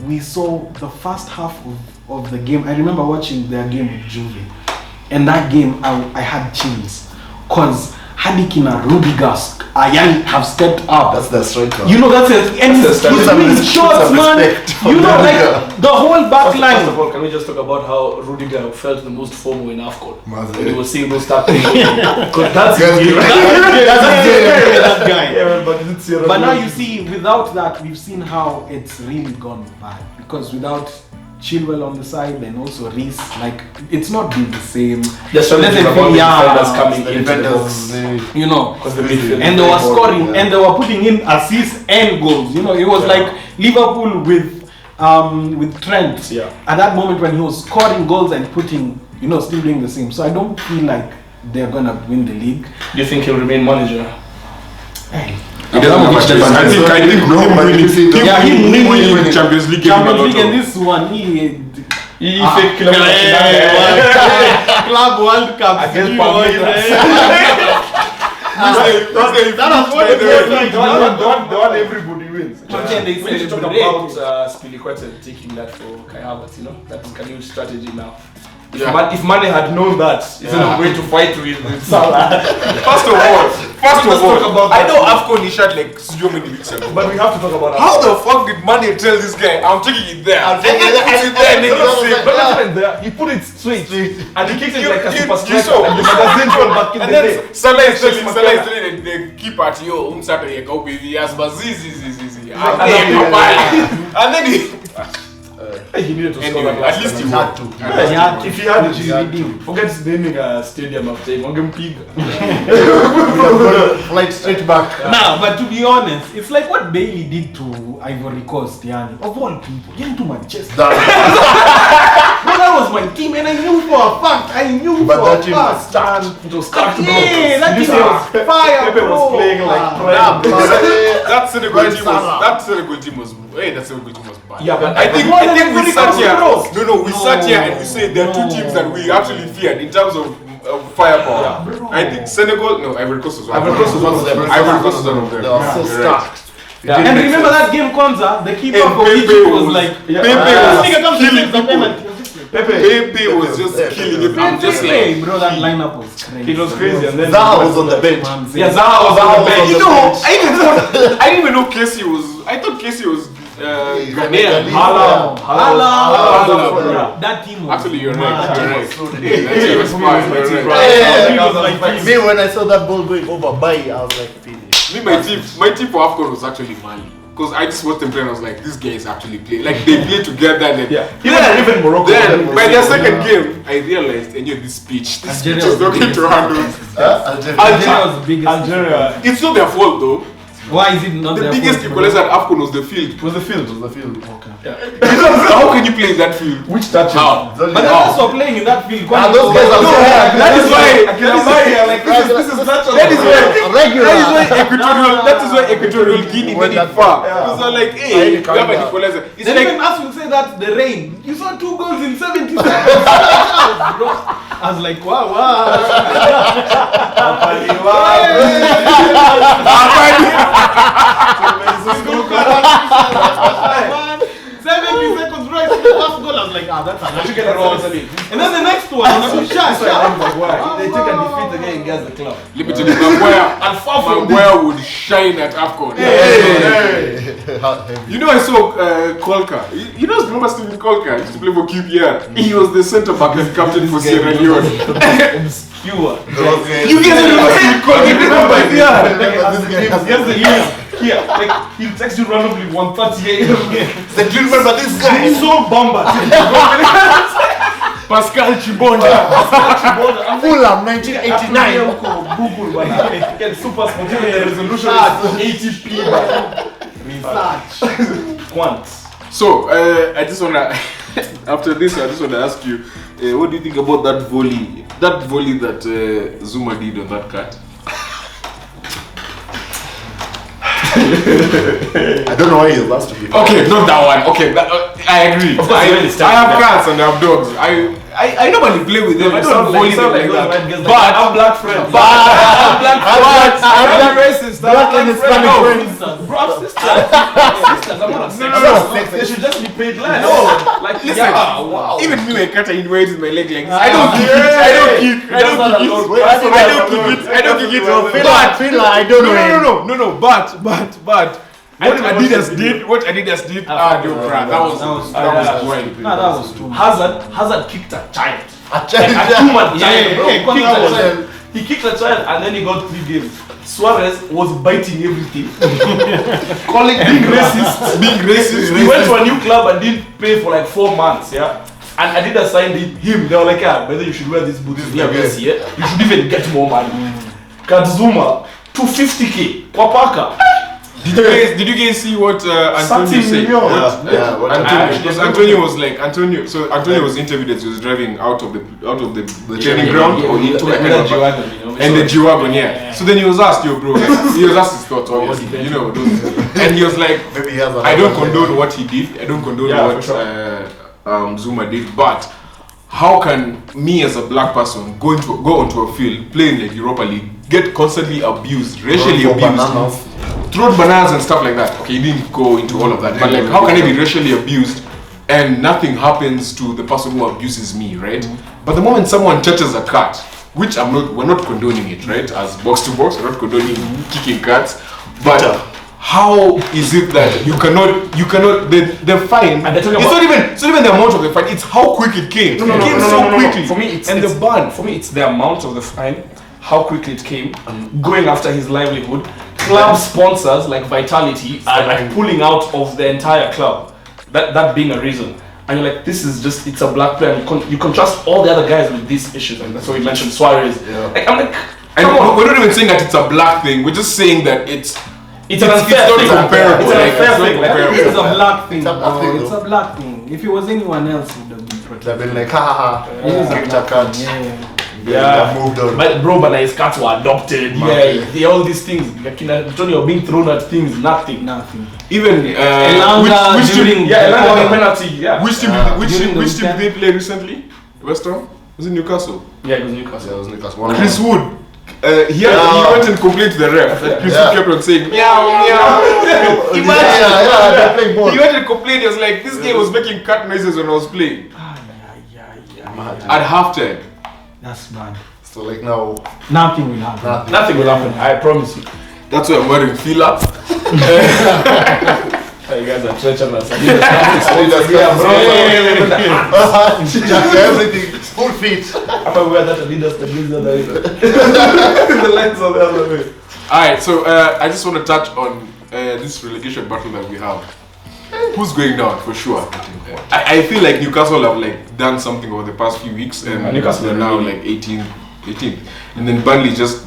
we saw the first half of the game. I remember watching their game with Juve, and that game I had chills, cause Hadikina, Rudiger, Ayani have stepped up. That's the striker. You know, that's it. And he's doing shots, man. You know, like the whole back First line. of all, can we just talk about how Rudiger felt the most FOMO in AFCON? Mazel. When he was seeing those tactics. Because that's Guys, his game. That guy. Yeah, but it's your But now you see, without that, we've seen how it's really gone bad. Because without Chilwell on the side and also Reece, like, it's not been the same. There's something Doesn't about feel- the yeah, defenders coming The into the defenders, box. You know, Because the midfield and they were scoring yeah. and they were putting in assists and goals. You know, it was like Liverpool with Trent. Yeah. At that moment when he was scoring goals and putting, you know, still doing the same. So I don't feel like they're gonna win the league. Do you think he'll remain manager? Hey. He doesn't have a choice. I think No, but you see, him winning Champions League gave him a Champions lot League and of. this one, he Fake Club World Cup. Against you know, the one everybody wins. But then they We need to talk celebrate. about Spiliqueta taking that for Kai Havertz, you know? That's a new strategy now. Yeah. If Mane had known that, instead of going to fight with Salah. First of all, talk about I that. know AFCON he shot like so many weeks ago. But we have to talk about How the fuck did Mane tell this guy, I'm taking it there? And then he puts it there and then he saves. But not even there, he put it straight. And he kicks it like a super You striker. saw. And the magazine one back in And the day. then Salah is telling the keeper to yo, Saturday, go with the zizi. And then he. He needed to score Anyway, that at least he had won. to. Yeah, if he had it, He had to. forget naming a stadium after him. Pig. Flight straight back. Nah, but to be honest, it's like what Bailey did to Ivory Coast, Yani. Of all people, he went to Manchester. That was my team, and I knew for a fact. But that team was stacked. It was stacked. Yeah, that This team was was fire, Pepe was bro. playing like Nah, prime. that Senegal team was that Senegal team was bad. Yeah, but I think we sat here. No, we No. sat here and we said there are two teams that we actually feared in terms of firepower. Yeah. I think Senegal, no, Ivory Coast was one. Ivory Coast was one of them. Ivory Coast was one of them. They were so You're right. stacked. Yeah. And remember that game, Kwanza, the keeper And for Pepe Egypt was was- like, Pepe this was nigga comes to killing save the people. penalty. Pepe was just killing it. I'm just like, Pepe, bro, that lineup was crazy. It was crazy. And then Zaha was on the bench. Yeah, Zaha was on the bench. you know, I didn't even know Casey was. I thought Casey was Ghanaian. Hala. That team was Actually, you're mad. right. You're right. That team was fine. You're right. Yeah. Me, when I saw that ball going over by, I was like, finish. Me, my team for AFCON was actually Mali. Because I just watched them play and I was like, this guy is actually playing. Like, they play together and then... Yeah. Even Morocco. Then, by their second game, I realized, and this speech is not going to handle. Algeria was the biggest. Algeria. It's not their fault though. Why is it not The their biggest fault? equalizer at AFCON was the field. It was the field. How can you play in that field? Which touches? How? But they're also playing in that field. Ah, those guys are so That is why. This is natural. That is why. regular. That is why Equatorial Guinea made it far. It's not like, hey, we have an equalizer. It's Then like, even us will say that the rain. You saw 2 goals in 70 seconds. Bro. I was like, wow. 70 seconds right to the first goal. I was like, that's a cross. And then the next one, I'm shot. They take a defeat again against the club. limited Maguire would shine at AFCON. You know, I saw Kolka. You know, remember Steven Kolka? He used to play for QPR. He was the centre back and captain for Sierra Leone. Obscure. You guys remember Steven Kolka? Yes, the years. Here, like he'll text you randomly 1:30 a.m. Do you remember this guy? He's so bomber. Pascal Chibonda. Fulham, 1989. Google, man. Get super smart. The resolution is 80p. Research. Quants. So, I just wanna, after this, I just wanna ask you, what do you think about that volley? That volley that Zuma did on that cut? I don't know why he lost to be. Okay, not that one. Okay, I agree. Of course, I have cats and I have dogs. I normally play with them. I don't volley them like that. But I'm black friends. I'm black friends. I'm racist. Black and Hispanic friends. Bro, sisters. I'm not a sexist. They should just be paid less. No, like Listen, wow. even me, my cat, I invite with my leg like this. I don't kick it. I don't kick it. I don't kick it. But I don't know. no. But what Adidas did, dude, that was wild. Nah, that was too much. Hazard kicked a giant. A Like a human giant, bro. yeah, Kicked a yeah. giant. He kicked a giant and then he got 3 games. Suarez was biting everything. Calling being racist. He went to a new club and didn't pay for like 4 months, yeah. And Adidas signed him. They were like, yeah, whether you should wear these boots here, this year. You should even get more money. Katzuma, 250k. Wapaka. Did you guys see what Antonio said? Antonio was like Antonio was interviewed as he was driving out of the training ground or he took a and the G-Wagon, yeah. So then he was asked, yo bro, like, he was asked his thoughts obviously, you know, and he was like, Maybe he has a I don't condone what he did, I don't condone what Zuma did, but how can me as a black person go onto a field, play in the Europa League, get constantly abused, racially abused, thrown bananas and stuff like that. Okay, he didn't go into all of that, but like, how can he be racially abused and nothing happens to the person who abuses me, right? But the moment someone touches a cat, which we're not condoning it, right? As box to box, we're not condoning kicking cats, but how is it that you cannot the fine? And It's not even the amount of the fine. It's how quick it came. It came so quickly. For me, it's and the ban. For me, it's the amount of the fine, how quickly it came, going after his livelihood. Club sponsors like Vitality are like pulling out of the entire club. That being a reason. And you're like, this is just, it's a black player. You contrast all the other guys with these issues, and that's why we mentioned Suarez. Yeah. Like, I'm like, and we're not even saying that it's a black thing. We're just saying that it's an unfair thing. Comparable. It's an unfair thing. It's a black thing. It's a black thing, It's a black thing. If it was anyone else, it would have been protected. They've been like, ha. Kicked a cat. Yeah, moved on. But bro, but his cats were adopted. All these things. Like Antonio being thrown at things, nothing. Even Elanga during Elanga penalty. Yeah. Which team did they play recently? West Ham? Was it Newcastle? Yeah, it was Newcastle. Yeah, it was Newcastle. Chris Wood. He went and complained to the ref that Chris Wood kept on saying meow. Imagine. He went and complained. He was like, this guy was making cat noises when I was playing. At halftime. That's bad. So like now, Nothing will happen. Nothing will happen. I promise you. That's why I'm wearing feel-up. You guys are treacherous. everything full feet. If I wear that Adidas, the other way. The lens on the other way. Alright, so I just want to touch on this relegation battle that we have. Who's going down for sure? I feel like Newcastle have like done something over the past few weeks, and Newcastle are now like 18th, and then Burnley just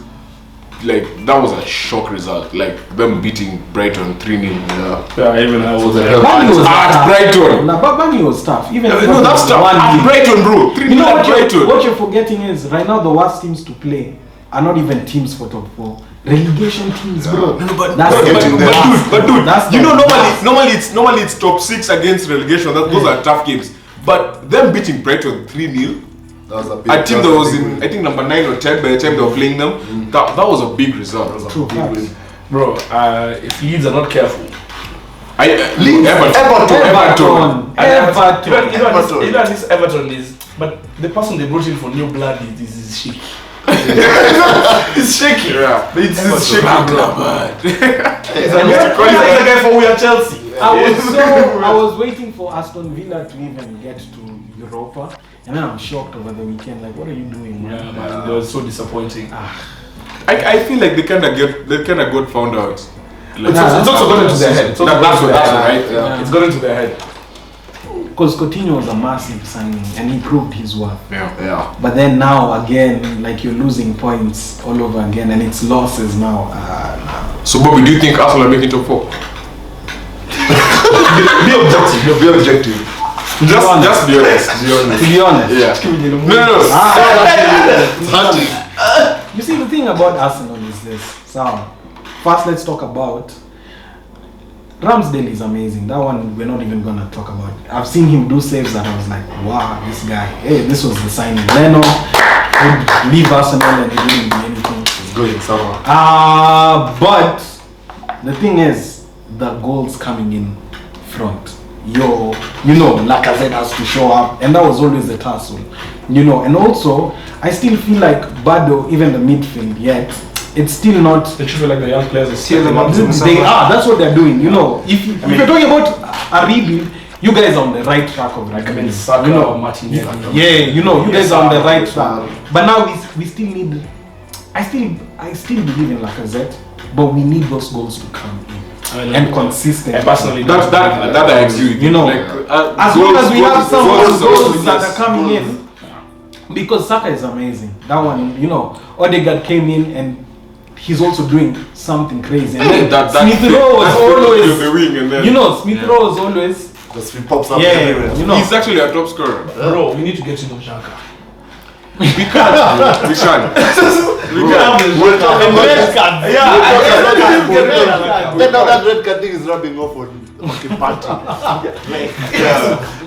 like that was a shock result. Like them beating Brighton 3-0. Yeah, even I was Burnley was at tough. Brighton. Nah, but Burnley was tough. Even No, that's tough. At Brighton, bro. 3-0 You know at Brighton. what you're forgetting is right now the worst teams to play are not even teams for top 4. Relegation teams, bro. No, but that's dude, that's you know, the normally it's top 6 against relegation. Those are tough games. But them beating Brighton 3-0, That was a big. a team that was in, I think, number 9 or 10 by the time they were playing them, that was a big result. True facts. bro. If Leeds are not careful, Everton. You know this Everton is, but the person they brought in for new blood is shaky. It's shaky. Yeah. It's shaky, bro. It's the guy for we are Chelsea. I was waiting for Aston Villa to even get to Europa, and then I'm shocked over the weekend. Like, what are you doing, man? Yeah, man, it was so disappointing. I feel like they kind of got found out. Like, It's also got into their head. That's right. Yeah. It's got into their head. Because Coutinho was a massive signing, and he proved his worth. Yeah. But then now again, like you're losing points all over again, and it's losses now. So, Bobby, do you think Arsenal are making top 4? Be objective. Be objective. Just be honest. To be honest, Yeah. No. You see, the thing about Arsenal is this. So, first, let's talk about Ramsdale. Is amazing. That one we're not even gonna talk about. I've seen him do saves that I was like, wow, this guy. Hey, this was the signing. Leno would leave Arsenal and he wouldn't do anything. It's going somewhere. But the thing is, the goals coming in front. Lacazette has to show up, and that was always the tussle. And also, I still feel like Bado, even the midfield, yet it's still not. They should feel like the young players are Steal them up. They are. That's what they're doing. If you're talking about a rebuild, you guys are on the right track of like rebuilding. Saka or Martinelli. You guys are on the right track. But now we still need. I still believe in Lacazette, but we need those goals to come in. And consistent. And personally, That I agree with. As long as we have some goals that are coming in, because Saka is amazing. That one, Odegaard came in and he's also doing something crazy. And then Smith Rowe was always, Smith Rowe was always. Because he pops up Yeah, everywhere. He's actually a top scorer. bro, we need to get rid of Xhaka. We can't. We can't. We'll talk about Red card. Then now that red card thing is rubbing off on fucking party.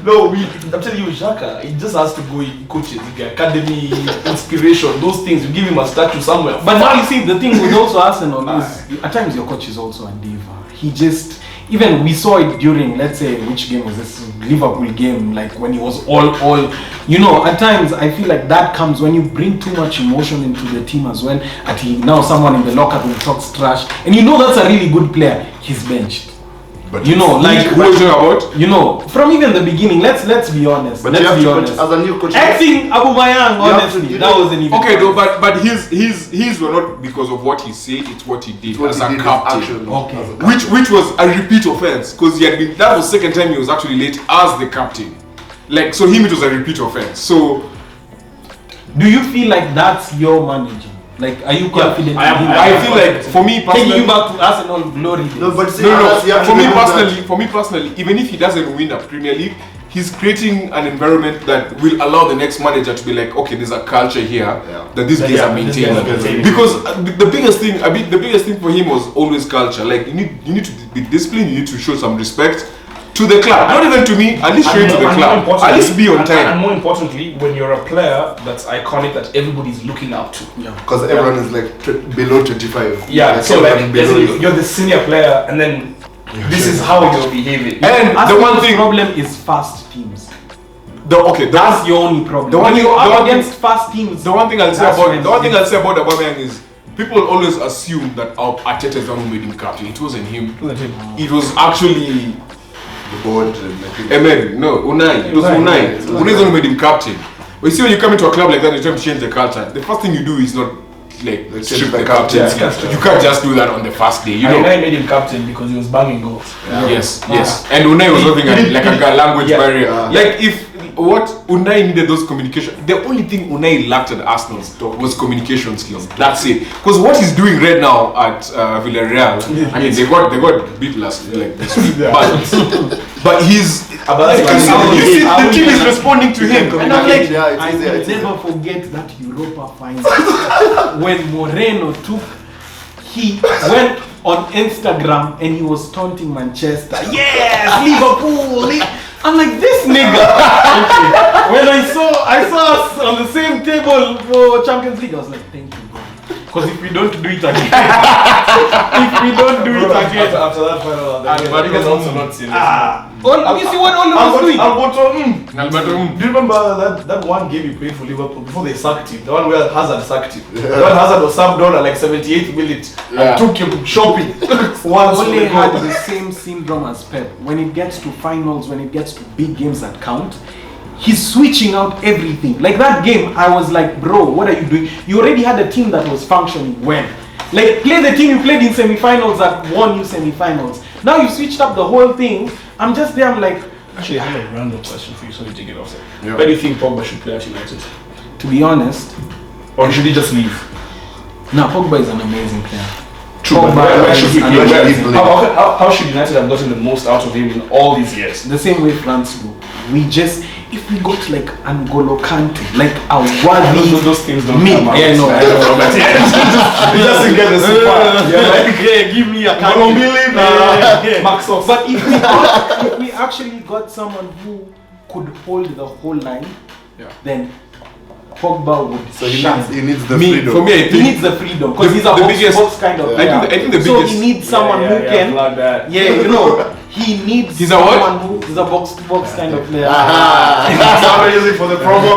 No, I'm telling you, Xhaka, he just has to go in coaches, the academy, inspiration, those things. You give him a statue somewhere. But now you see, the thing with also Arsenal is, at times your coach is also a diva. He just, even we saw it during, let's say, which game was this? Liverpool game, like when he was all. At times I feel like that comes when you bring too much emotion into the team as well. Now someone in the locker room talks trash, and that's a really good player. He's benched. But who are you talking about? From even the beginning. Let's be honest. But let's you have be to honest. as a new coach. Acting Aubameyang, honestly, that wasn't even. Okay, though, but his were not because of what he said. It's what he did as a captain. Okay. Which was a repeat offense because he had been. That was the second time he was actually late as the captain. Like, so him, it was a repeat offense. So, do you feel like that's your manager? Like, are you confident? I feel like for me personally, taking you back to Arsenal glory. For me personally, even if he doesn't win a Premier League, he's creating an environment that will allow the next manager to be like, okay, there's a culture here that these guys are maintaining. Because the biggest thing for him was always culture. Like, you need to be disciplined. You need to show some respect to the club, not even to me, at least show it to the club. At least be on time. And more importantly, when you're a player that's iconic that everybody's looking up to. Because everyone is like below 25. Yeah, so like you're the senior player, and then this is how you're behaving. And the one thing problem is fast teams. That's your only problem. Against fast teams. The one thing I'll say about Aubameyang is people always assume that Arteta is the one who made him captain. It wasn't him. It was actually the board. Unai. It was Unai. Unai is the one who made him captain. But you see, when you come into a club like that, you're trying to change the culture. The first thing you do is not like strip the captain. You can't just do that on the first day. Unai made him captain because he was banging goals. Yes. And Unai was having like a language barrier. Like what Unai needed those communication. The only thing Unai lacked at Arsenal was communication skills. That's it. Because what he's doing right now at Villarreal, I mean, they got beat last like this week, but he's. You see, the team is responding to him, and I'm like, I will never forget that Europa final when Moreno he went on Instagram and he was taunting Manchester. Yes, Liverpool. I'm like, this nigga. When I saw us on the same table for Champions League, I was like, thank you, God. Because if we don't do it again, after that final, but he was also not serious. you see what Ole was doing? Do you remember that one game he played for Liverpool before they sacked him? The one where Hazard sacked him. The one Hazard was subbed on at like 78th minute and took him shopping. Ole had the same syndrome as Pep. When it gets to finals, when it gets to big games that count, he's switching out everything. Like that game, I was like, bro, what are you doing? You already had a team that was functioning well. Like, play the team you played in semi-finals that won you semi-finals. Now you switched up the whole thing. I'm just there, I'm like... Actually, I have a random question for you, so you take it off there. Yeah. Where do you think Pogba should play at United? To be honest... Or should he just leave? No, Pogba is an amazing player. True, but where should he play? How should United have gotten the most out of him in all these years? The same way France do. We just... If we got like N'Golo Kante, like a worthy... Those things don't come out. Yeah, no, I don't know. But He doesn't get the super. Give me a Kante. Maxos. But if we actually got someone who could hold the whole line, then Pogba would. So he needs the freedom. For me, I think he needs the freedom because he's a box kind of player. I think the biggest. So he needs someone who can. Like that. Yeah, you know. He needs someone who is a box-to-box kind of player. Someone using for the promo.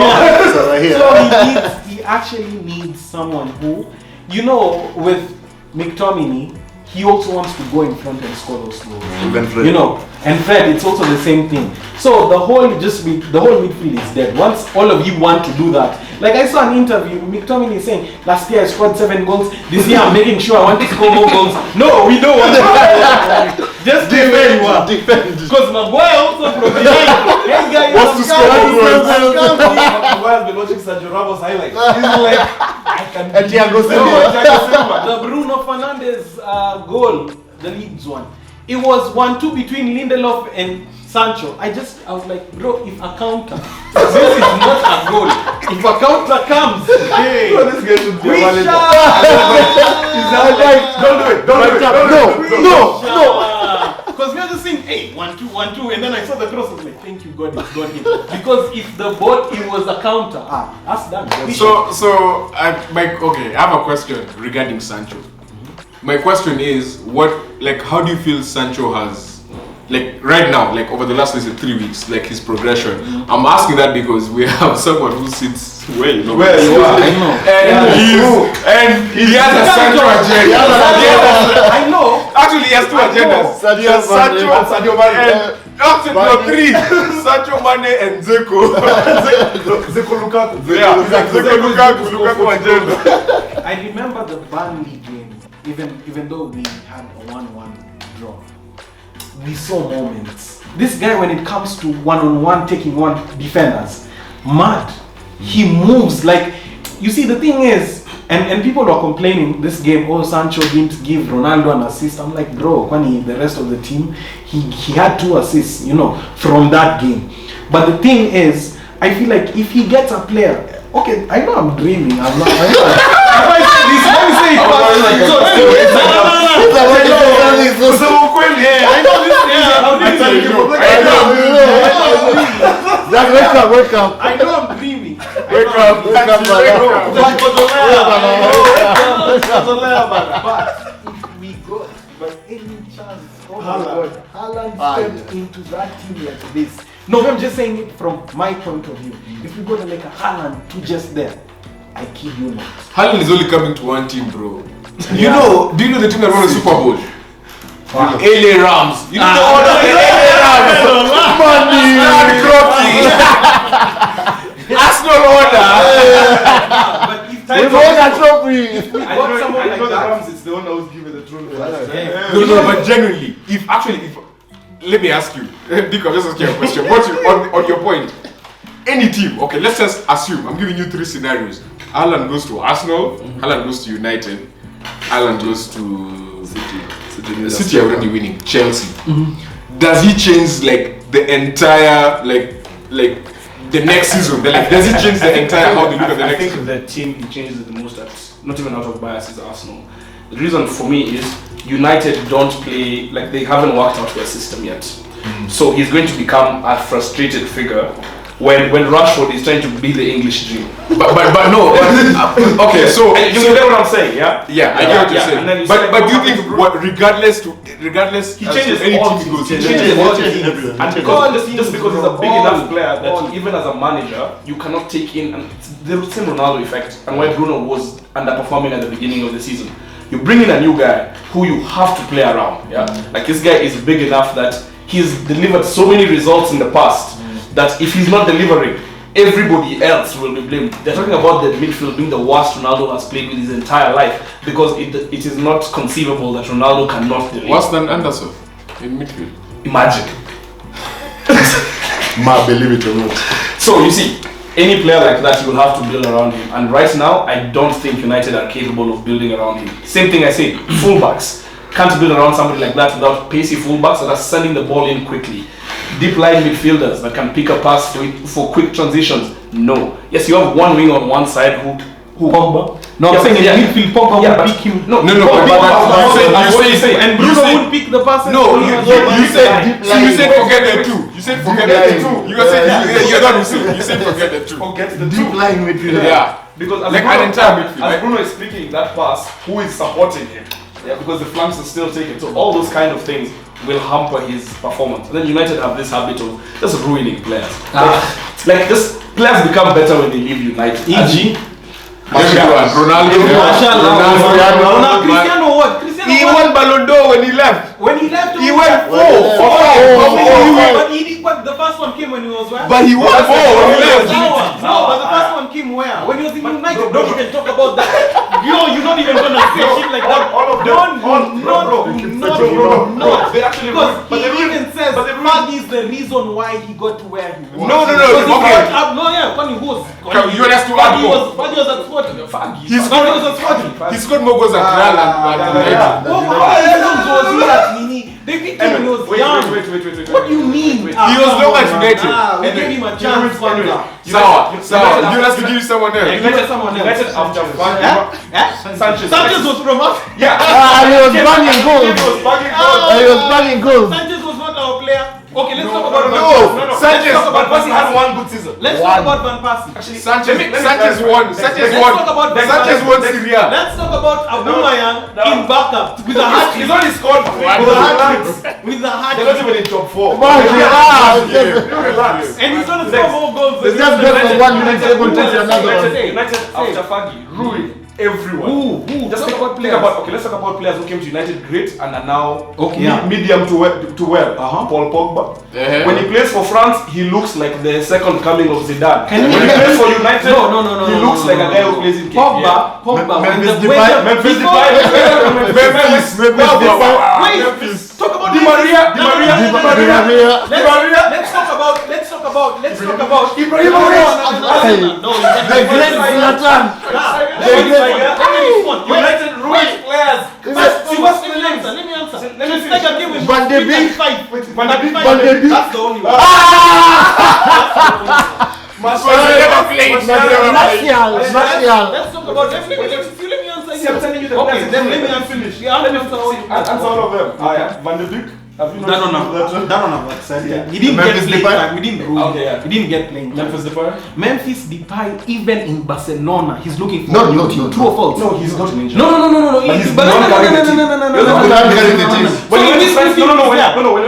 So he actually needs someone who, you know, with McTominay, he also wants to go in front and score those goals. You know, and Fred, it's also the same thing. So the whole midfield is dead. Once all of you want to do that, like I saw an interview, McTominay saying, last year I scored 7 goals. This year I'm making sure I want to score more goals. No, we don't want to. Just defend. Because Maguire also from behind. Hey guys, wants to score more goals. Maguire has been watching Sergio Ramos highlights. He's like, I can. And Thiago Silva. The Bruno Fernandes goal, the Leeds one. It was 1-2 between Lindelof and Sancho. I was like, bro, if a counter, this is not a goal. If a counter comes, hey, this guy should be a manager. Don't do it. No. Because we are just saying, hey, 1-2, and then I saw the cross. I was like, thank you, God, it's got him. Because if the ball, it was a counter. That's done. So I have a question regarding Sancho. My question is, how do you feel Sancho has, like right now, like over the last 3 weeks, like his progression? I'm asking that because we have someone who sits where you are. I know. And he has a Sancho agenda. I know. Actually, he has 2 agendas. Sancho and Sadio Mane. Actually, 3. Sancho, Mane, and Zeko. Zeko Lukaku. Yeah, Zeko Lukaku agenda. I remember the Burnley game. Even though we had a 1-1 draw, we saw moments. This guy, when it comes to one-on-one taking on defenders, mad. He moves like, you see, the thing is, and people are complaining this game, Sancho didn't give Ronaldo an assist. I'm like, bro, when the rest of the team, he had 2 assists, you know, from that game. But the thing is, I feel like if he gets a player, okay, I know I'm dreaming. I'm not. I know. If I say this, let me say it. I know this. Wake up. I know I'm dreaming. Wake up. But if we got any chance, oh my God, Haaland stepped into that team like this. No, I'm just saying it from my point of view. If we go to make a Haaland to just there, I kid you not. Haaland is only coming to one team, bro. Do you know the team that won the Super Bowl? LA Rams. You know the order of the LA Rams. Money. Arsenal order. But if We won a trophy. I know the Rams, it's the one that was given the trophy. No, but genuinely, if let me ask you, Dick, I'm just asking you a question. On your point, any team. Okay, let's just assume. I'm giving you 3 scenarios. Haaland goes to Arsenal. Haaland goes to United. Haaland goes to City are already winning. Chelsea. Does he change like the entire like the next season? Does he change the entire how they look at the next season? I think the team he changes the most at, not even out of bias, is Arsenal. The reason for me is United don't play, like they haven't worked out their system yet. So he's going to become a frustrated figure when Rashford is trying to be the English dream. But no. Okay, so you get what I'm saying, yeah? Yeah, I get what you're saying. But do you think regardless he changes any all team he goes, he he changes all changes teams. And because just because he's a big enough player that even as a manager you cannot take in, and it's the same Ronaldo effect, and why Bruno was underperforming at the beginning of the season. You bring in a new guy who you have to play around, yeah? Like this guy is big enough that he's delivered so many results in the past that if he's not delivering, everybody else will be blamed. They're talking about the midfield being the worst Ronaldo has played with his entire life because it is not conceivable that Ronaldo cannot deliver. Worse than Anderson in midfield. Imagine. Believe it or not. So you see, any player like that you will have to build around him. And right now, I don't think United are capable of building around him. Same thing I said, fullbacks. Can't build around somebody like that without pacey fullbacks that are sending the ball in quickly. Deep line midfielders that can pick a pass for quick transitions. No. Yes, you have one wing on one side who Pogba? No, I'm saying in midfield Pogba would pick him. No. And Bruno would pick the passes. No, you said forget the two. You said forget the two. You're not listening. You said forget the two. Forget the Deep two. line midfield. Yeah. Because as Like Bruno, an entire midfield, as right? Bruno is picking that pass, who is supporting him? Yeah, because the flanks are still taken. So all those kind of things will hamper his performance. And then United have this habit of just ruining players. Like this, players become better when they leave United. E.g. Ronaldo. Cristiano what? He won Ballon d'Or when he left. When he left, He went 4 for 5. But the first one came when he was where? But he won 4 when he left. No, but the first one came where? When he was in United. Don't even talk about that. You're not even gonna say shit like that. No. They actually Because he even says Fergie is the reason why he got to where he was. No. Okay. Okay. When he was. You want us to add more? Fergie was at 40. He scored more goals at Real and United. Was he at Nini? They picked him when he was young. Wait. What do you mean? He was long at United. We gave him a chance. Sour. You have to give someone else. United after Sanchez was from us. Yeah. He was banging goals. He was banging goals. Sanchez was not our player. Okay, let's talk about Van No, Sanchez. Van Persie had one good season. Let's talk about Van Persie. Actually, Sanchez won. Sanchez won Syria. Let's talk about Aubameyang in backup with a hat. He's only scored With a hat. They're not even in top 4. Relax. And he's gonna score more goals. It's just good for 1 minute, able to another one. United after Fergie ruined everyone. Just think about players. Let's talk about players who came to United great and are now medium to well. Paul Pogba. When he plays for France, he looks like the second coming of Zidane. When he plays for United, he looks like a guy who plays in Pogba. Memphis Memphis Depay. Memphis. Talk about Di Maria. Let's talk about Hey, the great Zlatan. United ruined players. Let me answer. Van de Beek. That's the only one. Martial. Let's talk about. Let me answer. See, I'm telling you the Okay, players. then let me finish. Answer all of them. Van de Beek. That don't have what said. He didn't get playing time. We didn't rule. He didn't get playing time. Memphis Depay, even in Barcelona, he's looking for No. True or false? No, he's not an injury. No.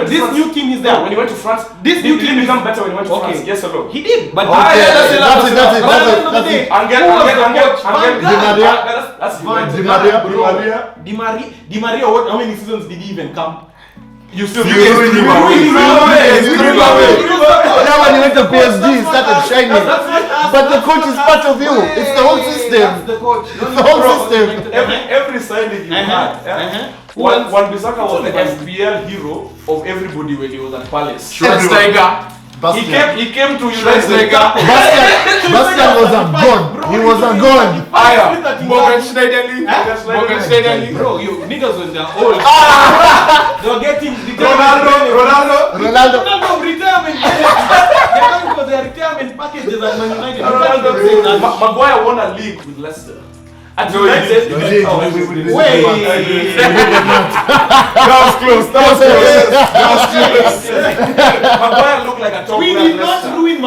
This new team is there. When he went to France, This new team become better when he went to France. Yes or no? He did, but That's it. Di Maria, what? How many seasons did he even come? You still threw him away. Now when you went to PSG, he started shining. But the coach is part of you. It's the whole system. That's the coach. It's the whole system. Every signing you had. Wan Bissaka was the SPL hero of everybody when he was at Palace. Schweinsteiger. He came to United. Bastian was a god. He was a god. Morgan Schneiderlin. Bro, you niggas when they're old. They're getting Ronaldo. Ronaldo retirement. They're coming for their retirement packages at Man United. Maguire won a league with Leicester. At No, United, we did. Wait. That was close. Maguire looked like a top We player did at not Leicester. ruin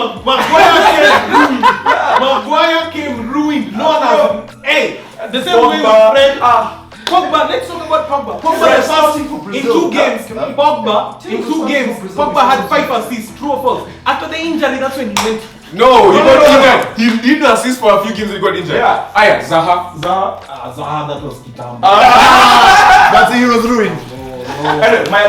Maguire came ruined. No one has. Hey, the same way with Fred. Pogba, let's talk about Pogba. Pogba Fred, in 2 games. Pogba had 5 assists, true or false. After the injury, that's when he went. No, he got injured. He didn't assist for a few games. He got injured. Yeah. Zaha. Zaha, that was Kitambo. That's he was ruined. Anyway, my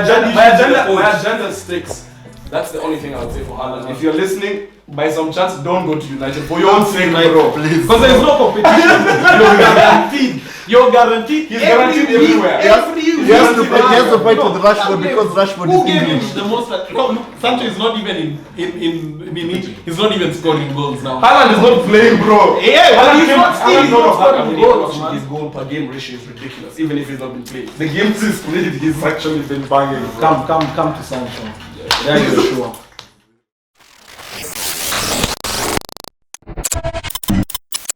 agenda sticks. That's the only thing I would say for Haaland. If you're listening, by some chance, don't go to United for your own sake, bro. Please. Because there's no competition. You're guaranteed. He's guaranteed everywhere. He has to fight with Rashford because Rashford Who is gave him English. the most? Sancho is not even he's not even scoring goals now. Haaland is not playing, bro. Yeah, but he's not still scoring goals, man. His goal per game ratio is ridiculous, even if he's not been playing. The games he's played, he's actually been banging. Come to Sancho. There you go, sure.